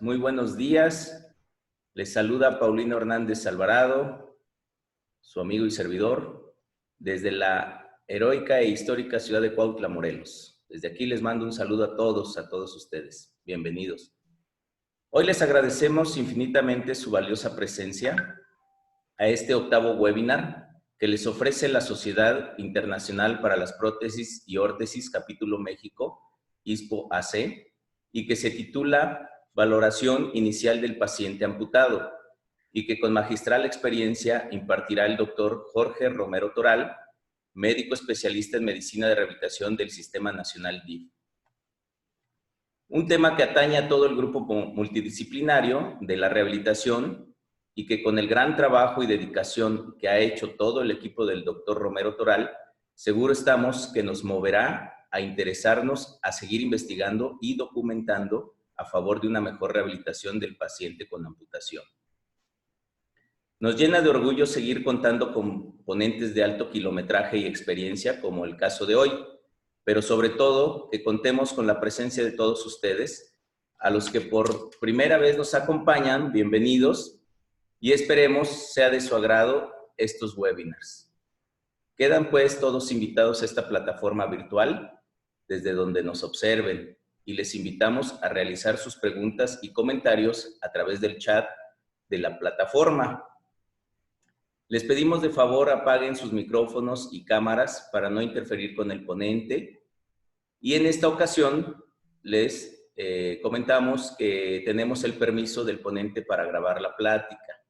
muy buenos días. Les saluda Paulino Hernández Alvarado, su amigo y servidor, desde la heroica e histórica ciudad de Cuautla, Morelos. Desde aquí les mando un saludo a todos ustedes. Bienvenidos. Hoy les agradecemos infinitamente su valiosa presencia a este octavo webinar que les ofrece la Sociedad Internacional para las Prótesis y Órtesis, Capítulo México, ISPO-AC, y que se titula Valoración Inicial del Paciente Amputado, y que con magistral experiencia impartirá el doctor Jorge Romero Toral, médico especialista en medicina de rehabilitación del Sistema Nacional DIF. Un tema que atañe a todo el grupo multidisciplinario de la rehabilitación y que con el gran trabajo y dedicación que ha hecho todo el equipo del doctor Romero Toral, seguro estamos que nos moverá a interesarnos a seguir investigando y documentando a favor de una mejor rehabilitación del paciente con amputación. Nos llena de orgullo seguir contando con ponentes de alto kilometraje y experiencia, como el caso de hoy, pero sobre todo que contemos con la presencia de todos ustedes, a los que por primera vez nos acompañan, bienvenidos, y esperemos sea de su agrado estos webinars. Quedan pues todos invitados a esta plataforma virtual, desde donde nos observen, y les invitamos a realizar sus preguntas y comentarios a través del chat de la plataforma. Les pedimos de favor apaguen sus micrófonos y cámaras para no interferir con el ponente. Y en esta ocasión les comentamos que tenemos el permiso del ponente para grabar la plática,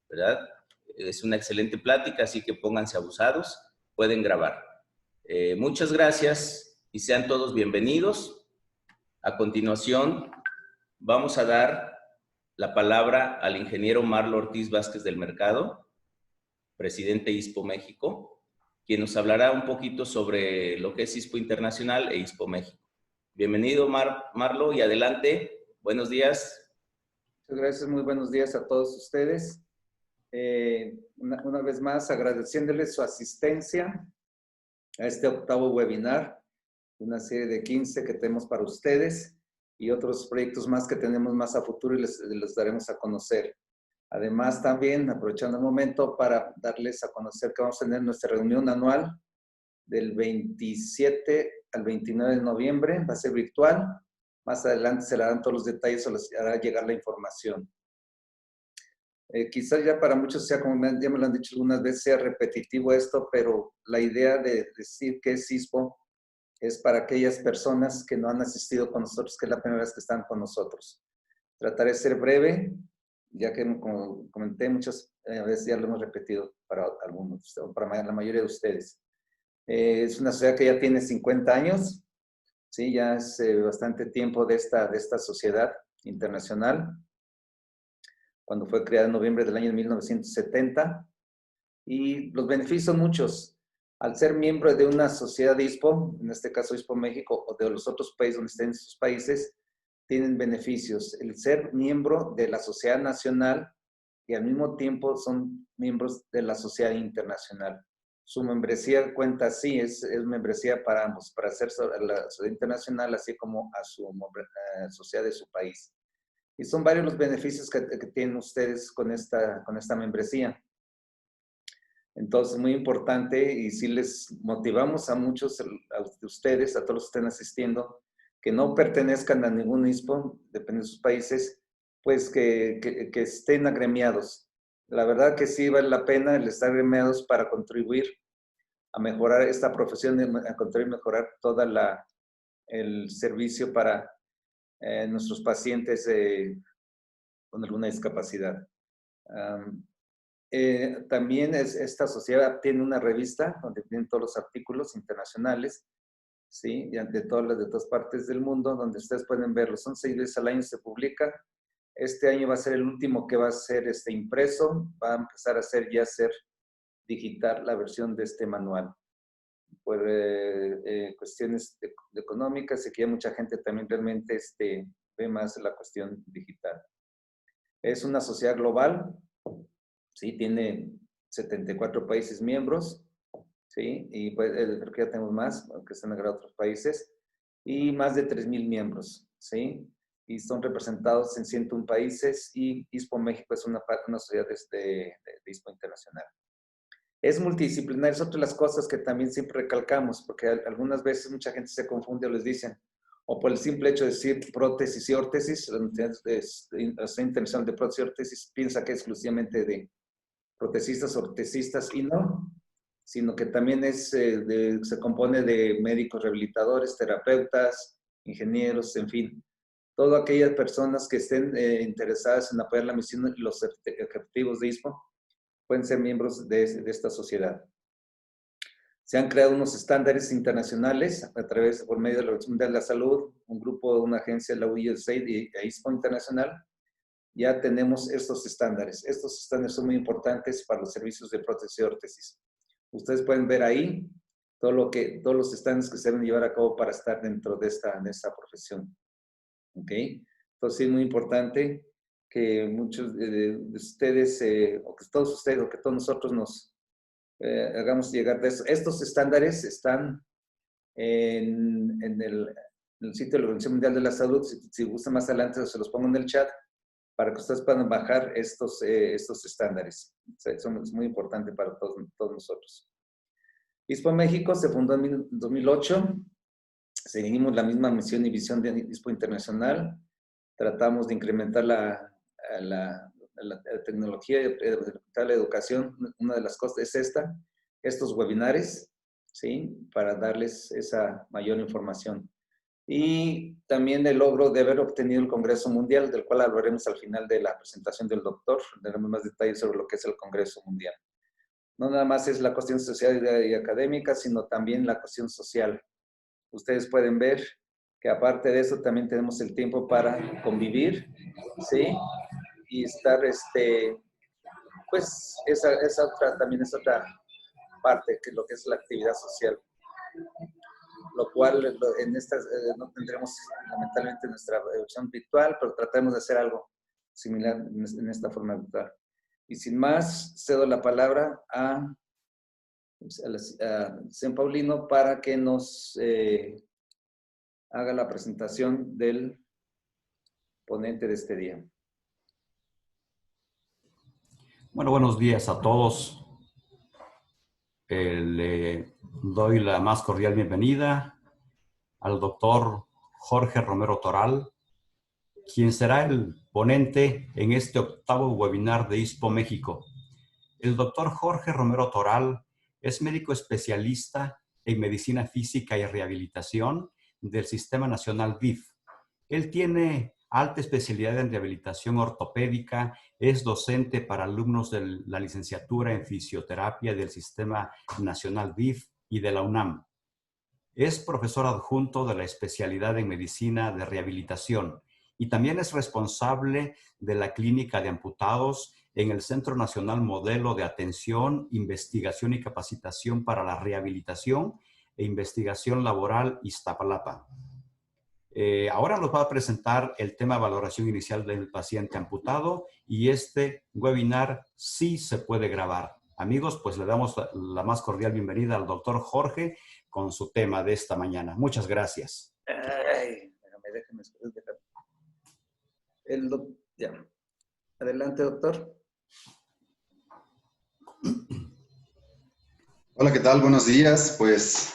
¿verdad? Es una excelente plática, así que pónganse abusados, pueden grabar. Muchas gracias y sean todos bienvenidos. A continuación, vamos a dar la palabra al ingeniero Marlo Ortiz Vázquez del Mercado, presidente ISPO México, quien nos hablará un poquito sobre lo que es ISPO Internacional e ISPO México. Bienvenido, Marlo, y adelante. Buenos días. Muchas gracias, muy buenos días a todos ustedes. Una vez más, agradeciéndoles su asistencia a este octavo webinar, una serie de 15 que tenemos para ustedes y otros proyectos más que tenemos más a futuro y les daremos a conocer. Además, también aprovechando el momento para darles a conocer que vamos a tener nuestra reunión anual del 27 al 29 de noviembre, va a ser virtual. Más adelante se le darán todos los detalles o les hará llegar la información. Quizás ya para muchos sea, como ya me lo han dicho algunas veces, sea repetitivo esto, pero la idea de decir que es ISPO es para aquellas personas que no han asistido con nosotros, que es la primera vez que están con nosotros. Trataré de ser breve, ya que como comenté muchas veces ya lo hemos repetido para algunos, para la mayoría de ustedes. Es una sociedad que ya tiene 50 años, ¿sí? Ya es bastante tiempo de esta sociedad internacional, cuando fue creada en noviembre del año 1970. Y los beneficios son muchos. Al ser miembro de una sociedad ISPO, en este caso ISPO México, o de los otros países donde estén sus países, tienen beneficios. El ser miembro de la sociedad nacional y al mismo tiempo son miembros de la sociedad internacional. Su membresía cuenta así, es membresía para ambos, para ser la sociedad internacional, así como a su sociedad de su país. Y son varios los beneficios que tienen ustedes con esta membresía. Entonces, muy importante, y si les motivamos a muchos de ustedes, a todos los que estén asistiendo, que no pertenezcan a ningún ISPO, depende de sus países, pues que estén agremiados. La verdad que sí vale la pena el estar agremiados para contribuir a mejorar esta profesión, a contribuir a mejorar todo el servicio para nuestros pacientes con alguna discapacidad. También esta sociedad tiene una revista donde tienen todos los artículos internacionales, ¿sí? De todas partes del mundo, donde ustedes pueden verlos. Son 6 veces al año se publica. Este año va a ser el último que va a ser impreso. Va a empezar a ser digital la versión de este manual. Por cuestiones económicas y que ya mucha gente también realmente ve más la cuestión digital. Es una sociedad global. Sí, tiene 74 países miembros, ¿sí? Y pues creo que ya tenemos más, aunque están agregados otros países, y más de 3,000 miembros, ¿sí? y son representados en 101 países y ISPO México es una sociedad de ISPO Internacional. Es multidisciplinario, es otra de las cosas que también siempre recalcamos, porque algunas veces mucha gente se confunde o les dicen, o por el simple hecho de decir prótesis y órtesis, la Sociedad Internacional de Prótesis y Órtesis piensa que es exclusivamente de protecistas, ortesistas, y no, sino que también se compone de médicos rehabilitadores, terapeutas, ingenieros, en fin, todas aquellas personas que estén interesadas en apoyar la misión y los objetivos de ISPO pueden ser miembros de esta sociedad. Se han creado unos estándares internacionales por medio de la Organización Mundial de la Salud, un grupo de una agencia, la USAID y ISPO Internacional. Ya tenemos estos estándares. Estos estándares son muy importantes para los servicios de prótesis y órtesis. Ustedes pueden ver ahí todos los estándares que se deben llevar a cabo para estar dentro de esta profesión. ¿Ok? Entonces, es muy importante que muchos de ustedes, o que todos ustedes, o que todos nosotros nos hagamos llegar de eso. Estos estándares están en el sitio de la Organización Mundial de la Salud. Si gustan más adelante, se los pongo en el chat para que ustedes puedan bajar estos estándares. Es muy importante para todos nosotros. ISPO México se fundó en 2008. Seguimos la misma misión y visión de ISPO Internacional. Tratamos de incrementar la tecnología y la educación. Una de las cosas es estos webinares, ¿sí? Para darles esa mayor información. Y también el logro de haber obtenido el Congreso Mundial, del cual hablaremos al final de la presentación del doctor. Daremos más detalles sobre lo que es el Congreso Mundial. No nada más es la cuestión social y académica, sino también la cuestión social. Ustedes pueden ver que aparte de eso también tenemos el tiempo para convivir, ¿sí? Y estar, pues, también es otra parte, que es lo que es la actividad social. Lo cual en estas no tendremos lamentablemente nuestra versión virtual, pero trataremos de hacer algo similar en esta forma virtual. Y sin más, cedo la palabra a San Paulino para que nos haga la presentación del ponente de este día. Bueno, buenos días a todos. Le doy la más cordial bienvenida al doctor Jorge Romero Toral, quien será el ponente en este octavo webinar de ISPO México. El doctor Jorge Romero Toral es médico especialista en medicina física y rehabilitación del Sistema Nacional DIF. Él tiene alta especialidad en rehabilitación ortopédica, es docente para alumnos de la licenciatura en fisioterapia del Sistema Nacional DIF y de la UNAM. Es profesor adjunto de la especialidad en medicina de rehabilitación y también es responsable de la clínica de amputados en el Centro Nacional Modelo de Atención, Investigación y Capacitación para la Rehabilitación e Investigación Laboral Iztapalapa. Ahora nos va a presentar el tema valoración inicial del paciente amputado y este webinar sí se puede grabar. Amigos, pues le damos la más cordial bienvenida al doctor Jorge con su tema de esta mañana. Muchas gracias. Déjame. Ya. Adelante, doctor. Hola, ¿qué tal? Buenos días. Pues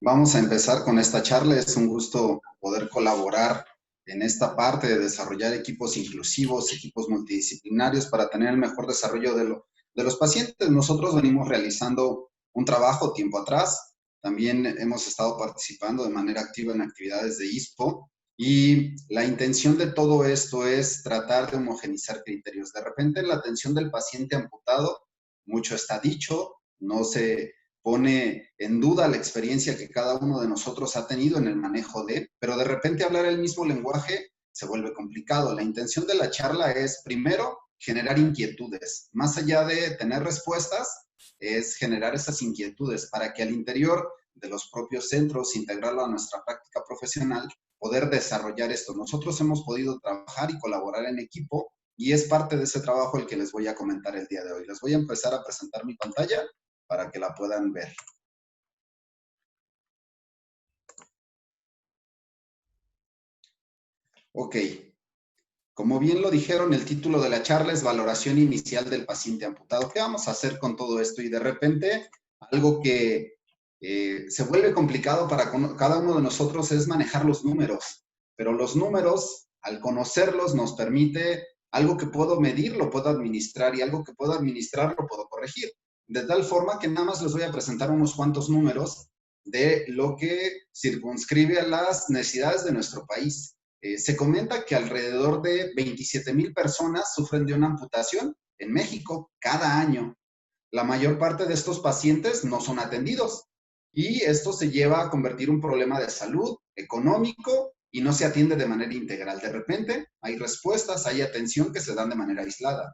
vamos a empezar con esta charla. Es un gusto poder colaborar en esta parte de desarrollar equipos inclusivos, equipos multidisciplinarios para tener el mejor desarrollo de los pacientes. Nosotros venimos realizando un trabajo tiempo atrás. También hemos estado participando de manera activa en actividades de ISPO y la intención de todo esto es tratar de homogenizar criterios. De repente, en la atención del paciente amputado, mucho está dicho, no se pone en duda la experiencia que cada uno de nosotros ha tenido en el manejo pero de repente hablar el mismo lenguaje se vuelve complicado. La intención de la charla es, primero, generar inquietudes. Más allá de tener respuestas, es generar esas inquietudes para que al interior de los propios centros, integrarlo a nuestra práctica profesional, poder desarrollar esto. Nosotros hemos podido trabajar y colaborar en equipo y es parte de ese trabajo el que les voy a comentar el día de hoy. Les voy a empezar a presentar mi pantalla para que la puedan ver. Ok. Como bien lo dijeron, el título de la charla es Valoración Inicial del Paciente Amputado. ¿Qué vamos a hacer con todo esto? Y de repente, algo que se vuelve complicado para cada uno de nosotros es manejar los números. Pero los números, al conocerlos, nos permite algo que puedo medir, lo puedo administrar, y algo que puedo administrar, lo puedo corregir. De tal forma que nada más les voy a presentar unos cuantos números de lo que circunscribe a las necesidades de nuestro país. Se comenta que alrededor de 27,000 personas sufren de una amputación en México cada año. La mayor parte de estos pacientes no son atendidos y esto se lleva a convertir un problema de salud, económico, y no se atiende de manera integral. De repente hay respuestas, hay atención que se dan de manera aislada.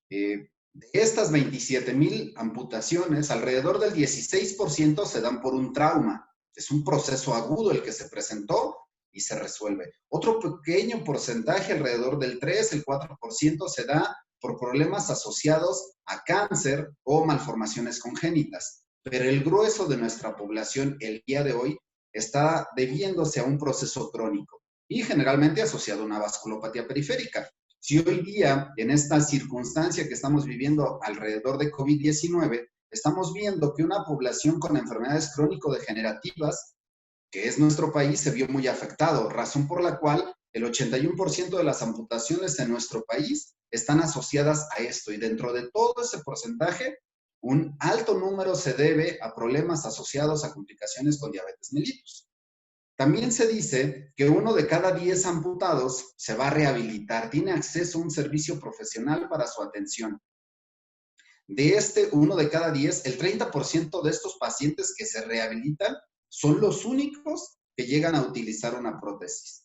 De estas 27,000 amputaciones, alrededor del 16% se dan por un trauma. Es un proceso agudo el que se presentó y se resuelve. Otro pequeño porcentaje, alrededor del 3, el 4%, se da por problemas asociados a cáncer o malformaciones congénitas. Pero el grueso de nuestra población el día de hoy está debiéndose a un proceso crónico y generalmente asociado a una vasculopatía periférica. Si hoy día, en esta circunstancia que estamos viviendo alrededor de COVID-19, estamos viendo que una población con enfermedades crónico-degenerativas, que es nuestro país, se vio muy afectado, razón por la cual el 81% de las amputaciones en nuestro país están asociadas a esto, y dentro de todo ese porcentaje, un alto número se debe a problemas asociados a complicaciones con diabetes mellitus. También se dice que 1 de cada 10 amputados se va a rehabilitar, tiene acceso a un servicio profesional para su atención. De este 1 de cada 10, el 30% de estos pacientes que se rehabilitan son los únicos que llegan a utilizar una prótesis.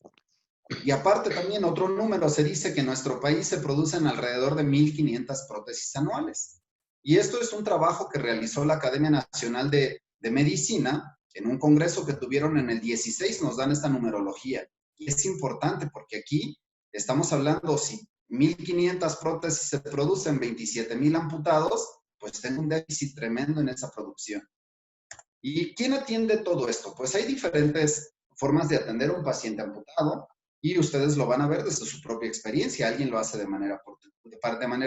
Y aparte también otro número, se dice que en nuestro país se producen alrededor de 1,500 prótesis anuales. Y esto es un trabajo que realizó la Academia Nacional de Medicina en un congreso que tuvieron en el 16, nos dan esta numerología. Y es importante porque aquí estamos hablando, si 1,500 prótesis se producen, 27,000 amputados, pues tengo un déficit tremendo en esa producción. ¿Y quién atiende todo esto? Pues hay diferentes formas de atender a un paciente amputado y ustedes lo van a ver desde su propia experiencia. Alguien lo hace de manera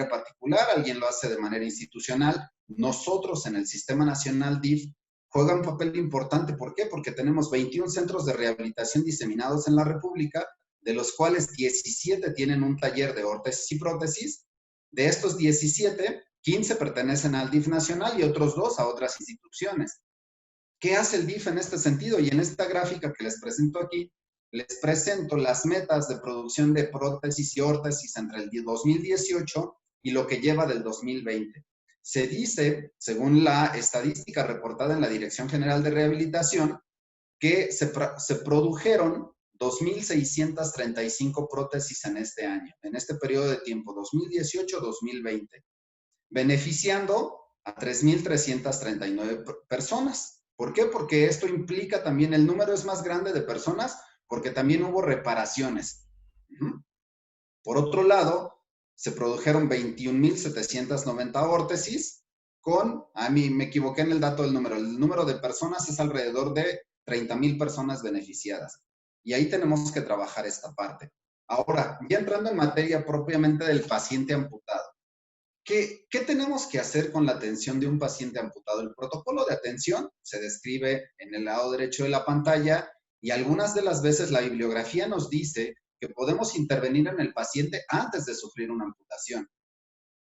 particular, alguien lo hace de manera institucional. Nosotros en el Sistema Nacional DIF juega un papel importante. ¿Por qué? Porque tenemos 21 centros de rehabilitación diseminados en la República, de los cuales 17 tienen un taller de órtesis y prótesis. De estos 17, 15 pertenecen al DIF nacional y otros 2 a otras instituciones. ¿Qué hace el DIF en este sentido? Y en esta gráfica que les presento aquí, les presento las metas de producción de prótesis y órtesis entre el 2018 y lo que lleva del 2020. Se dice, según la estadística reportada en la Dirección General de Rehabilitación, que se produjeron 2,635 prótesis en este año, en este periodo de tiempo, 2018-2020, beneficiando a 3,339 personas. ¿Por qué? Porque esto implica también, el número es más grande de personas, porque también hubo reparaciones. Por otro lado, se produjeron 21,790 órtesis a mí me equivoqué en el dato del número. El número de personas es alrededor de 30,000 personas beneficiadas. Y ahí tenemos que trabajar esta parte. Ahora, ya entrando en materia propiamente del paciente amputado. ¿Qué tenemos que hacer con la atención de un paciente amputado? El protocolo de atención se describe en el lado derecho de la pantalla y algunas de las veces la bibliografía nos dice que podemos intervenir en el paciente antes de sufrir una amputación.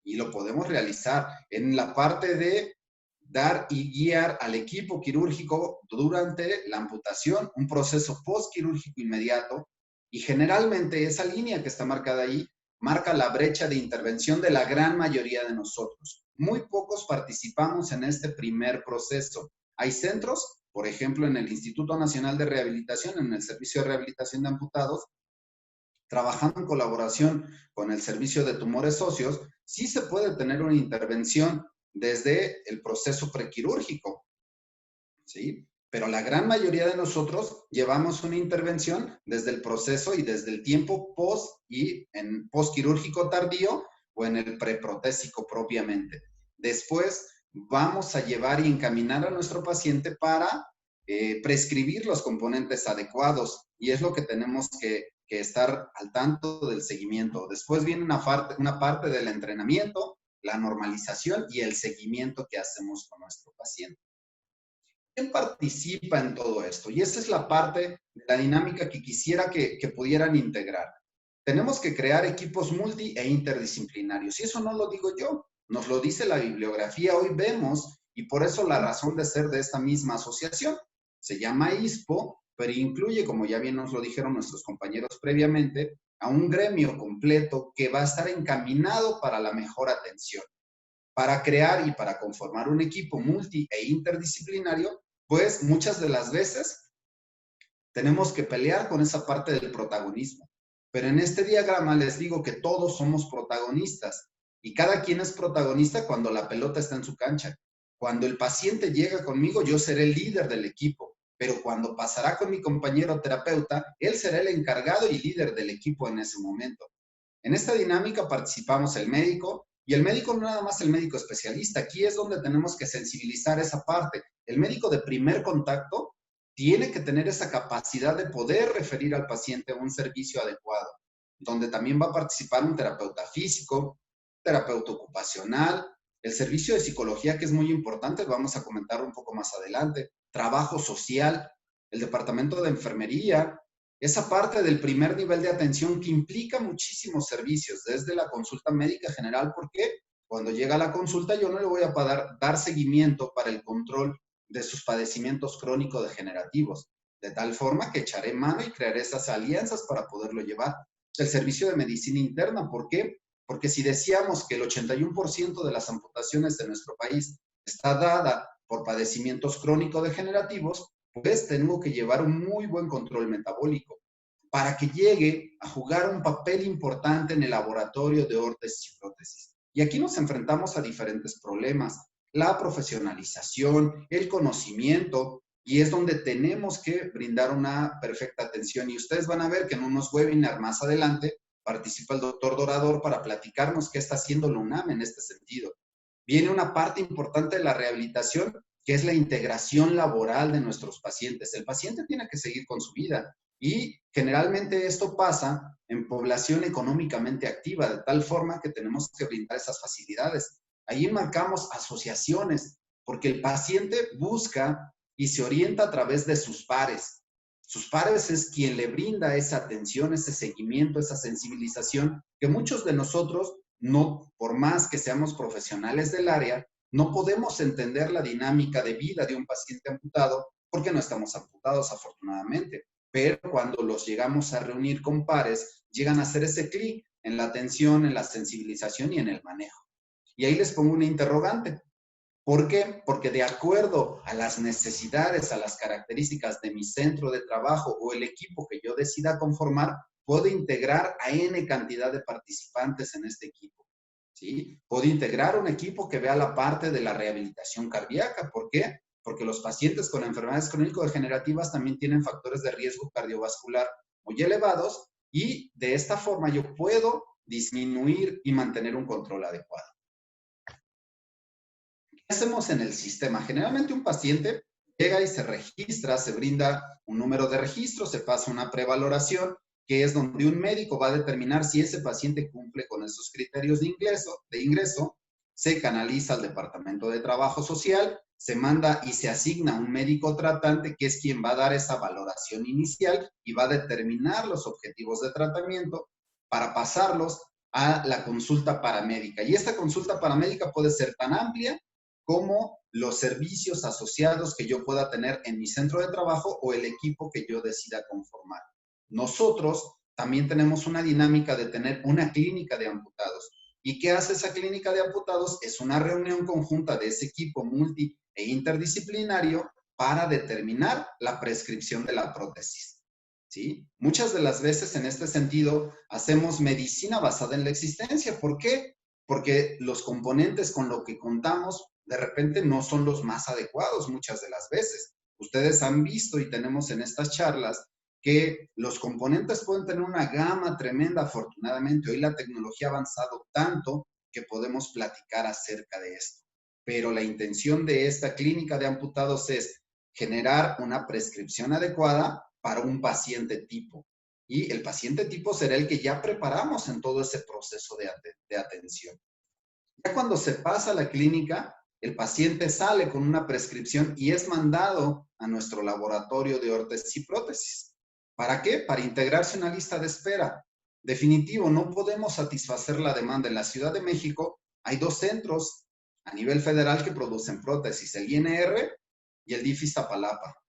Y lo podemos realizar en la parte de dar y guiar al equipo quirúrgico durante la amputación, un proceso postquirúrgico inmediato, y generalmente esa línea que está marcada ahí marca la brecha de intervención de la gran mayoría de nosotros. Muy pocos participamos en este primer proceso. Hay centros, por ejemplo, en el Instituto Nacional de Rehabilitación, en el Servicio de Rehabilitación de Amputados, trabajando en colaboración con el Servicio de Tumores Óseos, sí se puede tener una intervención desde el proceso prequirúrgico, ¿sí? Pero la gran mayoría de nosotros llevamos una intervención desde el proceso y desde el tiempo en postquirúrgico tardío o en el preprotésico propiamente. Después vamos a llevar y encaminar a nuestro paciente para prescribir los componentes adecuados, y es lo que tenemos que que estar al tanto del seguimiento. Después viene una parte del entrenamiento, la normalización y el seguimiento que hacemos con nuestro paciente. ¿Quién participa en todo esto? Y esa es la parte de la dinámica que quisiera que pudieran integrar. Tenemos que crear equipos multi e interdisciplinarios. Y eso no lo digo yo, nos lo dice la bibliografía. Hoy vemos, y por eso la razón de ser de esta misma asociación. Se llama ISPO, pero incluye, como ya bien nos lo dijeron nuestros compañeros previamente, a un gremio completo que va a estar encaminado para la mejor atención. Para crear y para conformar un equipo multi e interdisciplinario, pues muchas de las veces tenemos que pelear con esa parte del protagonismo. Pero en este diagrama les digo que todos somos protagonistas y cada quien es protagonista cuando la pelota está en su cancha. Cuando el paciente llega conmigo, yo seré el líder del equipo, pero cuando pasará con mi compañero terapeuta, él será el encargado y líder del equipo en ese momento. En esta dinámica participamos el médico, y el médico no nada más el médico especialista. Aquí es donde tenemos que sensibilizar esa parte. El médico de primer contacto tiene que tener esa capacidad de poder referir al paciente a un servicio adecuado, donde también va a participar un terapeuta físico, terapeuta ocupacional, el servicio de psicología, que es muy importante, vamos a comentar un poco más adelante, trabajo social, el departamento de enfermería, esa parte del primer nivel de atención que implica muchísimos servicios, desde la consulta médica general, porque cuando llega a la consulta yo no le voy a dar seguimiento para el control de sus padecimientos crónico-degenerativos, de tal forma que echaré mano y crearé esas alianzas para poderlo llevar. El servicio de medicina interna, ¿por qué? Porque si decíamos que el 81% de las amputaciones de nuestro país está dada por padecimientos crónico-degenerativos, pues tengo que llevar un muy buen control metabólico para que llegue a jugar un papel importante en el laboratorio de órtesis y prótesis. Y aquí nos enfrentamos a diferentes problemas, la profesionalización, el conocimiento, y es donde tenemos que brindar una perfecta atención. Y ustedes van a ver que en unos webinars más adelante participa el doctor Dorador para platicarnos qué está haciendo la UNAM en este sentido. Viene una parte importante de la rehabilitación, que es la integración laboral de nuestros pacientes. El paciente tiene que seguir con su vida y generalmente esto pasa en población económicamente activa, de tal forma que tenemos que brindar esas facilidades. Ahí marcamos asociaciones, porque el paciente busca y se orienta a través de sus pares. Sus pares es quien le brinda esa atención, ese seguimiento, esa sensibilización, que muchos de nosotros, no, por más que seamos profesionales del área, no podemos entender la dinámica de vida de un paciente amputado porque no estamos amputados, afortunadamente. Pero cuando los llegamos a reunir con pares, llegan a hacer ese clic en la atención, en la sensibilización y en el manejo. Y ahí les pongo una interrogante. ¿Por qué? Porque de acuerdo a las necesidades, a las características de mi centro de trabajo o el equipo que yo decida conformar, puedo integrar a N cantidad de participantes en este equipo. ¿Sí? Puedo integrar un equipo que vea la parte de la rehabilitación cardíaca. ¿Por qué? Porque los pacientes con enfermedades crónico-degenerativas también tienen factores de riesgo cardiovascular muy elevados y de esta forma yo puedo disminuir y mantener un control adecuado. ¿Qué hacemos en el sistema? Generalmente un paciente llega y se registra, se brinda un número de registro, se pasa una prevaloración, que es donde un médico va a determinar si ese paciente cumple con esos criterios de ingreso, se canaliza al Departamento de Trabajo Social, se manda y se asigna un médico tratante que es quien va a dar esa valoración inicial y va a determinar los objetivos de tratamiento para pasarlos a la consulta paramédica. Y esta consulta paramédica puede ser tan amplia como los servicios asociados que yo pueda tener en mi centro de trabajo o el equipo que yo decida conformar. Nosotros también tenemos una dinámica de tener una clínica de amputados. ¿Y qué hace esa clínica de amputados? Es una reunión conjunta de ese equipo multi e interdisciplinario para determinar la prescripción de la prótesis. ¿Sí? Muchas de las veces en este sentido hacemos medicina basada en la existencia. ¿Por qué? Porque los componentes con los que contamos de repente no son los más adecuados muchas de las veces. Ustedes han visto y tenemos en estas charlas que los componentes pueden tener una gama tremenda. Afortunadamente, hoy la tecnología ha avanzado tanto que podemos platicar acerca de esto. Pero la intención de esta clínica de amputados es generar una prescripción adecuada para un paciente tipo. Y el paciente tipo será el que ya preparamos en todo ese proceso de atención. Ya cuando se pasa a la clínica, el paciente sale con una prescripción y es mandado a nuestro laboratorio de órtesis y prótesis. ¿Para qué? Para integrarse en una lista de espera. Definitivo, no podemos satisfacer la demanda. En la Ciudad de México hay 2 centros a nivel federal que producen prótesis, el INR y el DIF Iztapalapa.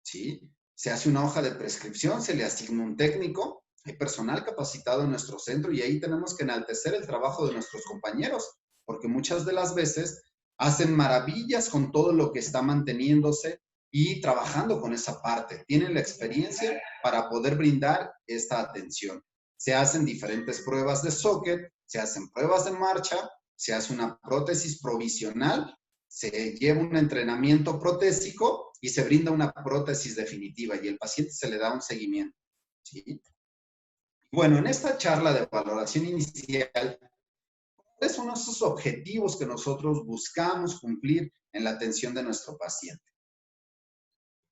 ¿Sí? Se hace una hoja de prescripción, se le asigna un técnico, hay personal capacitado en nuestro centro y ahí tenemos que enaltecer el trabajo de nuestros compañeros, porque muchas de las veces hacen maravillas con todo lo que está manteniéndose y trabajando con esa parte. Tienen la experiencia para poder brindar esta atención. Se hacen diferentes pruebas de socket, se hacen pruebas de marcha, se hace una prótesis provisional, se lleva un entrenamiento protésico y se brinda una prótesis definitiva y el paciente se le da un seguimiento. ¿Sí? Bueno, en esta charla de valoración inicial, ¿cuáles son esos objetivos que nosotros buscamos cumplir en la atención de nuestro paciente?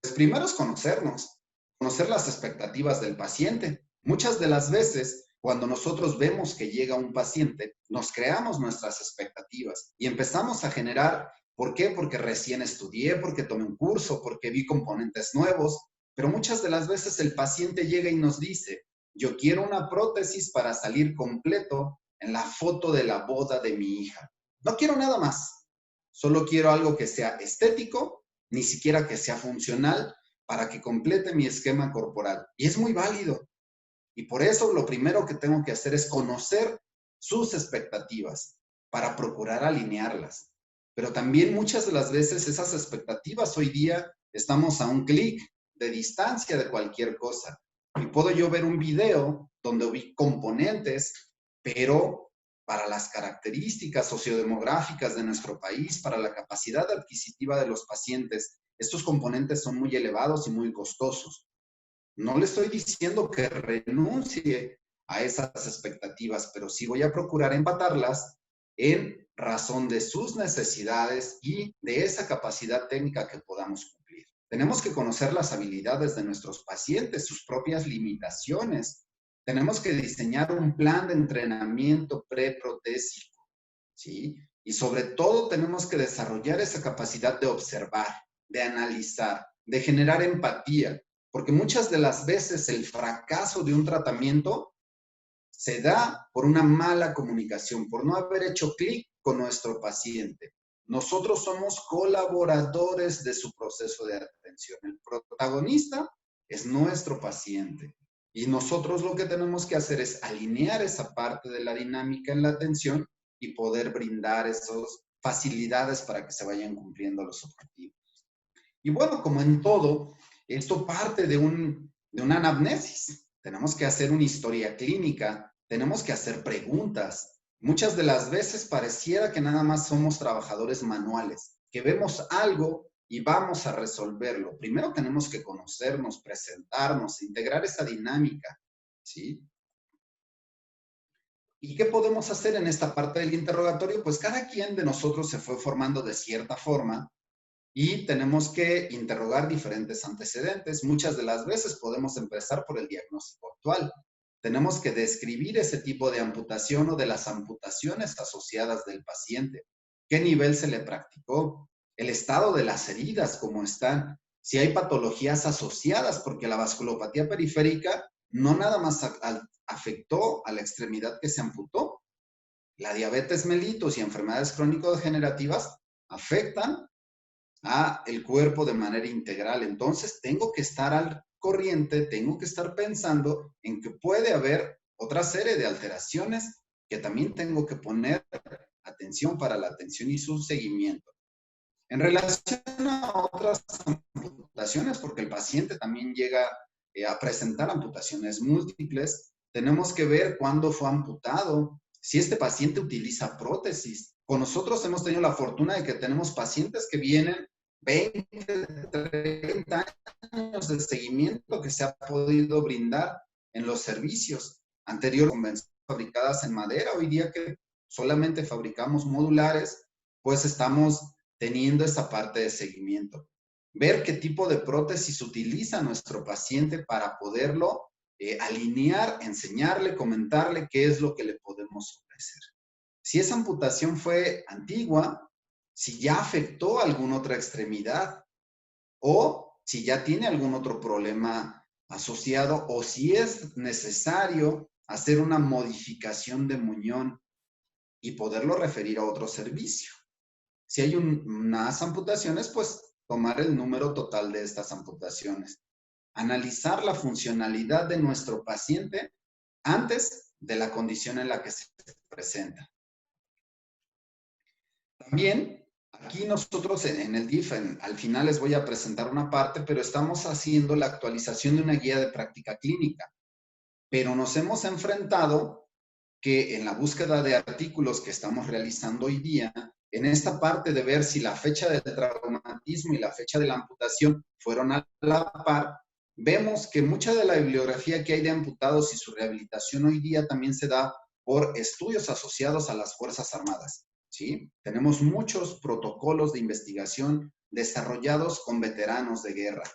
Pues primero es conocernos, conocer las expectativas del paciente. Muchas de las veces, cuando nosotros vemos que llega un paciente, nos creamos nuestras expectativas y empezamos a generar. ¿Por qué? Porque recién estudié, porque tomé un curso, porque vi componentes nuevos, pero muchas de las veces el paciente llega y nos dice, yo quiero una prótesis para salir completo en la foto de la boda de mi hija. No quiero nada más, solo quiero algo que sea estético, ni siquiera que sea funcional, para que complete mi esquema corporal. Y es muy válido. Y por eso lo primero que tengo que hacer es conocer sus expectativas para procurar alinearlas. Pero también muchas de las veces esas expectativas hoy día estamos a un clic de distancia de cualquier cosa. Y puedo yo ver un video donde vi componentes, pero para las características sociodemográficas de nuestro país, para la capacidad adquisitiva de los pacientes, estos componentes son muy elevados y muy costosos. No le estoy diciendo que renuncie a esas expectativas, pero sí voy a procurar empatarlas en razón de sus necesidades y de esa capacidad técnica que podamos cumplir. Tenemos que conocer las habilidades de nuestros pacientes, sus propias limitaciones. Tenemos que diseñar un plan de entrenamiento preprotésico, ¿sí? Y sobre todo tenemos que desarrollar esa capacidad de observar, de analizar, de generar empatía, porque muchas de las veces el fracaso de un tratamiento se da por una mala comunicación, por no haber hecho clic con nuestro paciente. Nosotros somos colaboradores de su proceso de atención. El protagonista es nuestro paciente. Y nosotros lo que tenemos que hacer es alinear esa parte de la dinámica en la atención y poder brindar esas facilidades para que se vayan cumpliendo los objetivos. Y bueno, como en todo, esto parte de una anamnesis. Tenemos que hacer una historia clínica, tenemos que hacer preguntas. Muchas de las veces pareciera que nada más somos trabajadores manuales, que vemos algo y vamos a resolverlo. Primero tenemos que conocernos, presentarnos, integrar esa dinámica, ¿sí? ¿Y qué podemos hacer en esta parte del interrogatorio? Pues cada quien de nosotros se fue formando de cierta forma y tenemos que interrogar diferentes antecedentes. Muchas de las veces podemos empezar por el diagnóstico actual. Tenemos que describir ese tipo de amputación o de las amputaciones asociadas del paciente. ¿Qué nivel se le practicó? El estado de las heridas, cómo están. Si hay patologías asociadas, porque la vasculopatía periférica no nada más afectó a la extremidad que se amputó. La diabetes mellitus y enfermedades crónico-degenerativas afectan a el cuerpo de manera integral. Entonces, tengo que estar al corriente, tengo que estar pensando en que puede haber otra serie de alteraciones que también tengo que poner atención para la atención y su seguimiento. En relación a otras amputaciones, porque el paciente también llega a presentar amputaciones múltiples, tenemos que ver cuándo fue amputado, si este paciente utiliza prótesis. Con nosotros hemos tenido la fortuna de que tenemos pacientes que vienen 20, 30 años de seguimiento que se ha podido brindar en los servicios anteriormente fabricadas en madera. Hoy día que solamente fabricamos modulares, pues estamos teniendo esa parte de seguimiento. Ver qué tipo de prótesis utiliza nuestro paciente para poderlo alinear, enseñarle, comentarle qué es lo que le podemos ofrecer. Si esa amputación fue antigua, si ya afectó alguna otra extremidad o si ya tiene algún otro problema asociado o si es necesario hacer una modificación de muñón y poderlo referir a otro servicio. Si hay unas amputaciones, pues tomar el número total de estas amputaciones. Analizar la funcionalidad de nuestro paciente antes de la condición en la que se presenta. También, aquí nosotros en el DIF, al final les voy a presentar una parte, pero estamos haciendo la actualización de una guía de práctica clínica. Pero nos hemos enfrentado que en la búsqueda de artículos que estamos realizando hoy día, en esta parte de ver si la fecha del traumatismo y la fecha de la amputación fueron a la par, vemos que mucha de la bibliografía que hay de amputados y su rehabilitación hoy día también se da por estudios asociados a las Fuerzas Armadas, ¿sí? Tenemos muchos protocolos de investigación desarrollados con veteranos de guerra.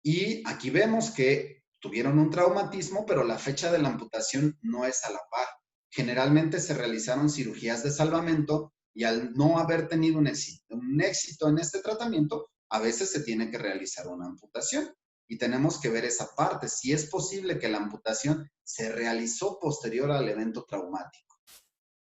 Y aquí vemos que tuvieron un traumatismo, pero la fecha de la amputación no es a la par. Generalmente se realizaron cirugías de salvamento y al no haber tenido un éxito en este tratamiento, a veces se tiene que realizar una amputación. Y tenemos que ver esa parte, si es posible que la amputación se realizó posterior al evento traumático,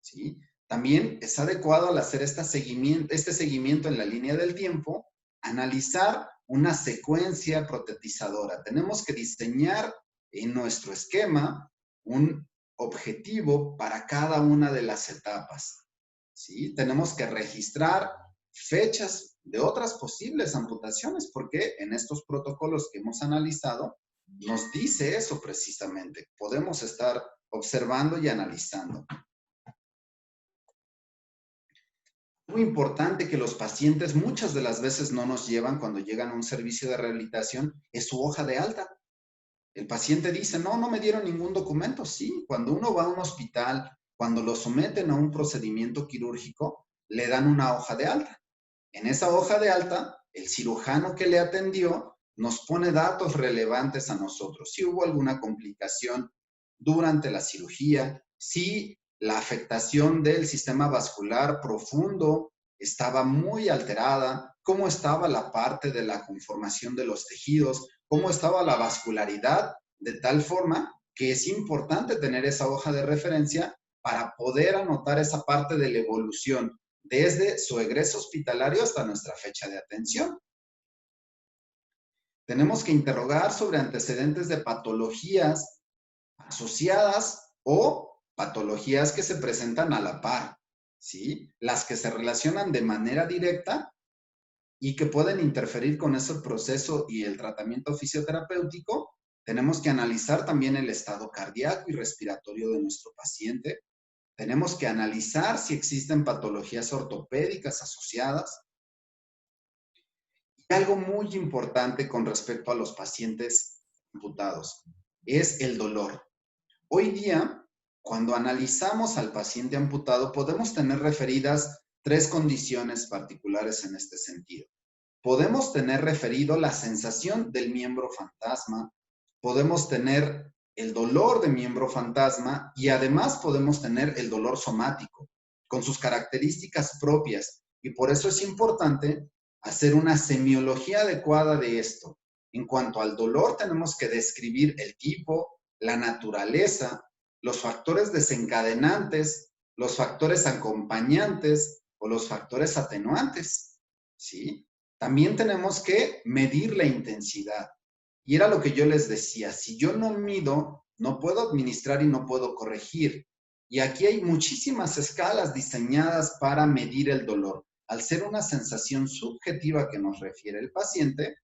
¿sí? También es adecuado al hacer este seguimiento en la línea del tiempo, analizar una secuencia protetizadora. Tenemos que diseñar en nuestro esquema un objetivo para cada una de las etapas, ¿sí? Tenemos que registrar fechas de otras posibles amputaciones, porque en estos protocolos que hemos analizado nos dice eso precisamente. Podemos estar observando y analizando. Muy importante que los pacientes muchas de las veces no nos llevan cuando llegan a un servicio de rehabilitación es su hoja de alta. El paciente dice, no me dieron ningún documento. Sí, cuando uno va a un hospital, cuando lo someten a un procedimiento quirúrgico, le dan una hoja de alta. En esa hoja de alta, el cirujano que le atendió nos pone datos relevantes a nosotros. Si hubo alguna complicación durante la cirugía, si la afectación del sistema vascular profundo estaba muy alterada, cómo estaba la parte de la conformación de los tejidos, cómo estaba la vascularidad, de tal forma que es importante tener esa hoja de referencia para poder anotar esa parte de la evolución, desde su egreso hospitalario hasta nuestra fecha de atención. Tenemos que interrogar sobre antecedentes de patologías asociadas o patologías que se presentan a la par, ¿sí? Las que se relacionan de manera directa y que pueden interferir con ese proceso y el tratamiento fisioterapéutico. Tenemos que analizar también el estado cardíaco y respiratorio de nuestro paciente. Tenemos que analizar si existen patologías ortopédicas asociadas. Y algo muy importante con respecto a los pacientes amputados es el dolor. Hoy día, cuando analizamos al paciente amputado, podemos tener referidas 3 condiciones particulares en este sentido. Podemos tener referido la sensación del miembro fantasma, podemos tener el dolor de miembro fantasma y además podemos tener el dolor somático con sus características propias, y por eso es importante hacer una semiología adecuada de esto. En cuanto al dolor, tenemos que describir el tipo, la naturaleza, los factores desencadenantes, los factores acompañantes o los factores atenuantes, ¿sí? También tenemos que medir la intensidad. Y era lo que yo les decía, si yo no mido, no puedo administrar y no puedo corregir. Y aquí hay muchísimas escalas diseñadas para medir el dolor. Al ser una sensación subjetiva que nos refiere el paciente,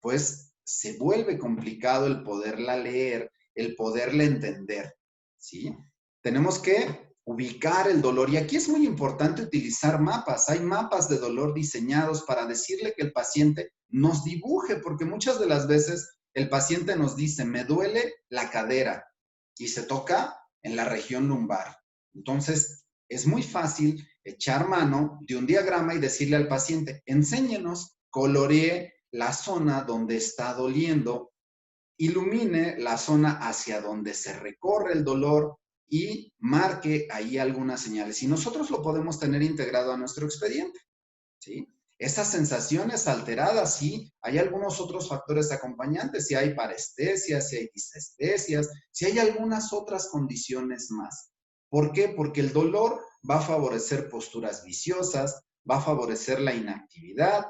pues se vuelve complicado el poderla leer, el poderla entender, ¿sí? Tenemos que ubicar el dolor y aquí es muy importante utilizar mapas. Hay mapas de dolor diseñados para decirle que el paciente nos dibuje, porque muchas de las veces el paciente nos dice, me duele la cadera y se toca en la región lumbar. Entonces, es muy fácil echar mano de un diagrama y decirle al paciente, enséñenos, coloree la zona donde está doliendo ilumine la zona hacia donde se recorre el dolor y marque ahí algunas señales. Y nosotros lo podemos tener integrado a nuestro expediente, ¿sí? Esas sensaciones alteradas, sí, hay algunos otros factores acompañantes, si hay parestesias, si hay disestesias, si hay algunas otras condiciones más. ¿Por qué? Porque el dolor va a favorecer posturas viciosas, va a favorecer la inactividad,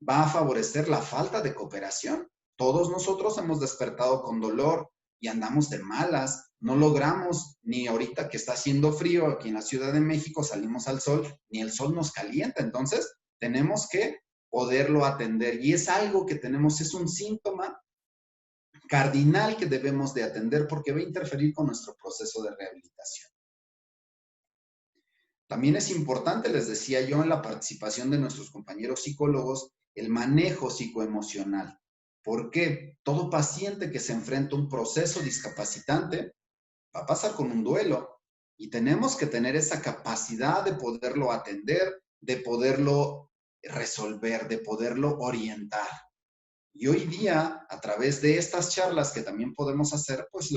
va a favorecer la falta de cooperación. Todos nosotros hemos despertado con dolor y andamos de malas, no logramos, ni ahorita que está haciendo frío aquí en la Ciudad de México, salimos al sol, ni el sol nos calienta. Entonces, tenemos que poderlo atender y es algo que tenemos, es un síntoma cardinal que debemos de atender porque va a interferir con nuestro proceso de rehabilitación. También es importante, les decía yo, en la participación de nuestros compañeros psicólogos, el manejo psicoemocional. ¿Por qué? Todo paciente que se enfrenta a un proceso discapacitante va a pasar con un duelo y tenemos que tener esa capacidad de poderlo atender, de poderlo resolver, de poderlo orientar. Y hoy día, a través de estas charlas que también podemos hacer, pues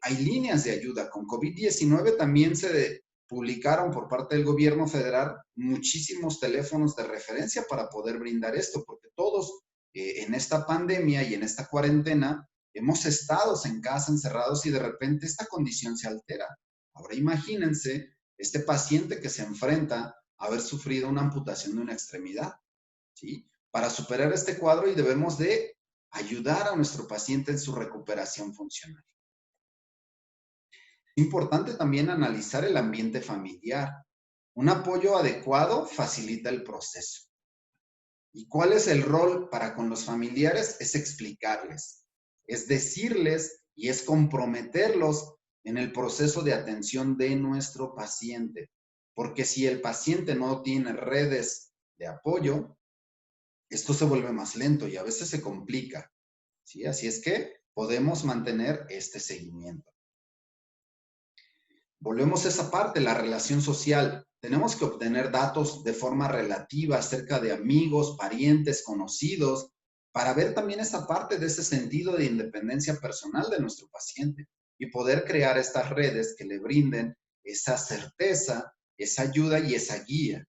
hay líneas de ayuda. Con COVID-19 también se publicaron por parte del gobierno federal muchísimos teléfonos de referencia para poder brindar esto, porque todos en esta pandemia y en esta cuarentena hemos estado en casa encerrados y de repente esta condición se altera. Ahora imagínense este paciente que se enfrenta a haber sufrido una amputación de una extremidad, ¿sí? Para superar este cuadro y debemos de ayudar a nuestro paciente en su recuperación funcional. Es importante también analizar el ambiente familiar. Un apoyo adecuado facilita el proceso. ¿Y cuál es el rol para con los familiares? Es explicarles, es decirles y es comprometerlos en el proceso de atención de nuestro paciente. Porque si el paciente no tiene redes de apoyo, esto se vuelve más lento y a veces se complica, ¿sí? Así es que podemos mantener este seguimiento. Volvemos a esa parte, la relación social. Tenemos que obtener datos de forma relativa acerca de amigos, parientes, conocidos, para ver también esa parte de ese sentido de independencia personal de nuestro paciente y poder crear estas redes que le brinden esa certeza, esa ayuda y esa guía.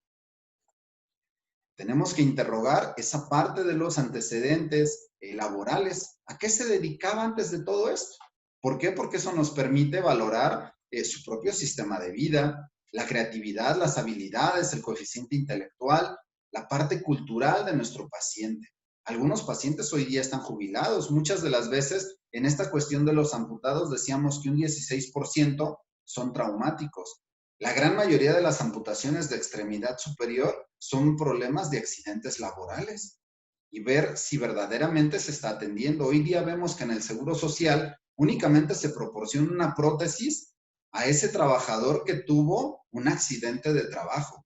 Tenemos que interrogar esa parte de los antecedentes laborales. ¿A qué se dedicaba antes de todo esto? ¿Por qué? Porque eso nos permite valorar su propio sistema de vida, la creatividad, las habilidades, el coeficiente intelectual, la parte cultural de nuestro paciente. Algunos pacientes hoy día están jubilados. Muchas de las veces en esta cuestión de los amputados decíamos que un 16% son traumáticos. La gran mayoría de las amputaciones de extremidad superior son problemas de accidentes laborales y ver si verdaderamente se está atendiendo. Hoy día vemos que en el Seguro Social únicamente se proporciona una prótesis a ese trabajador que tuvo un accidente de trabajo.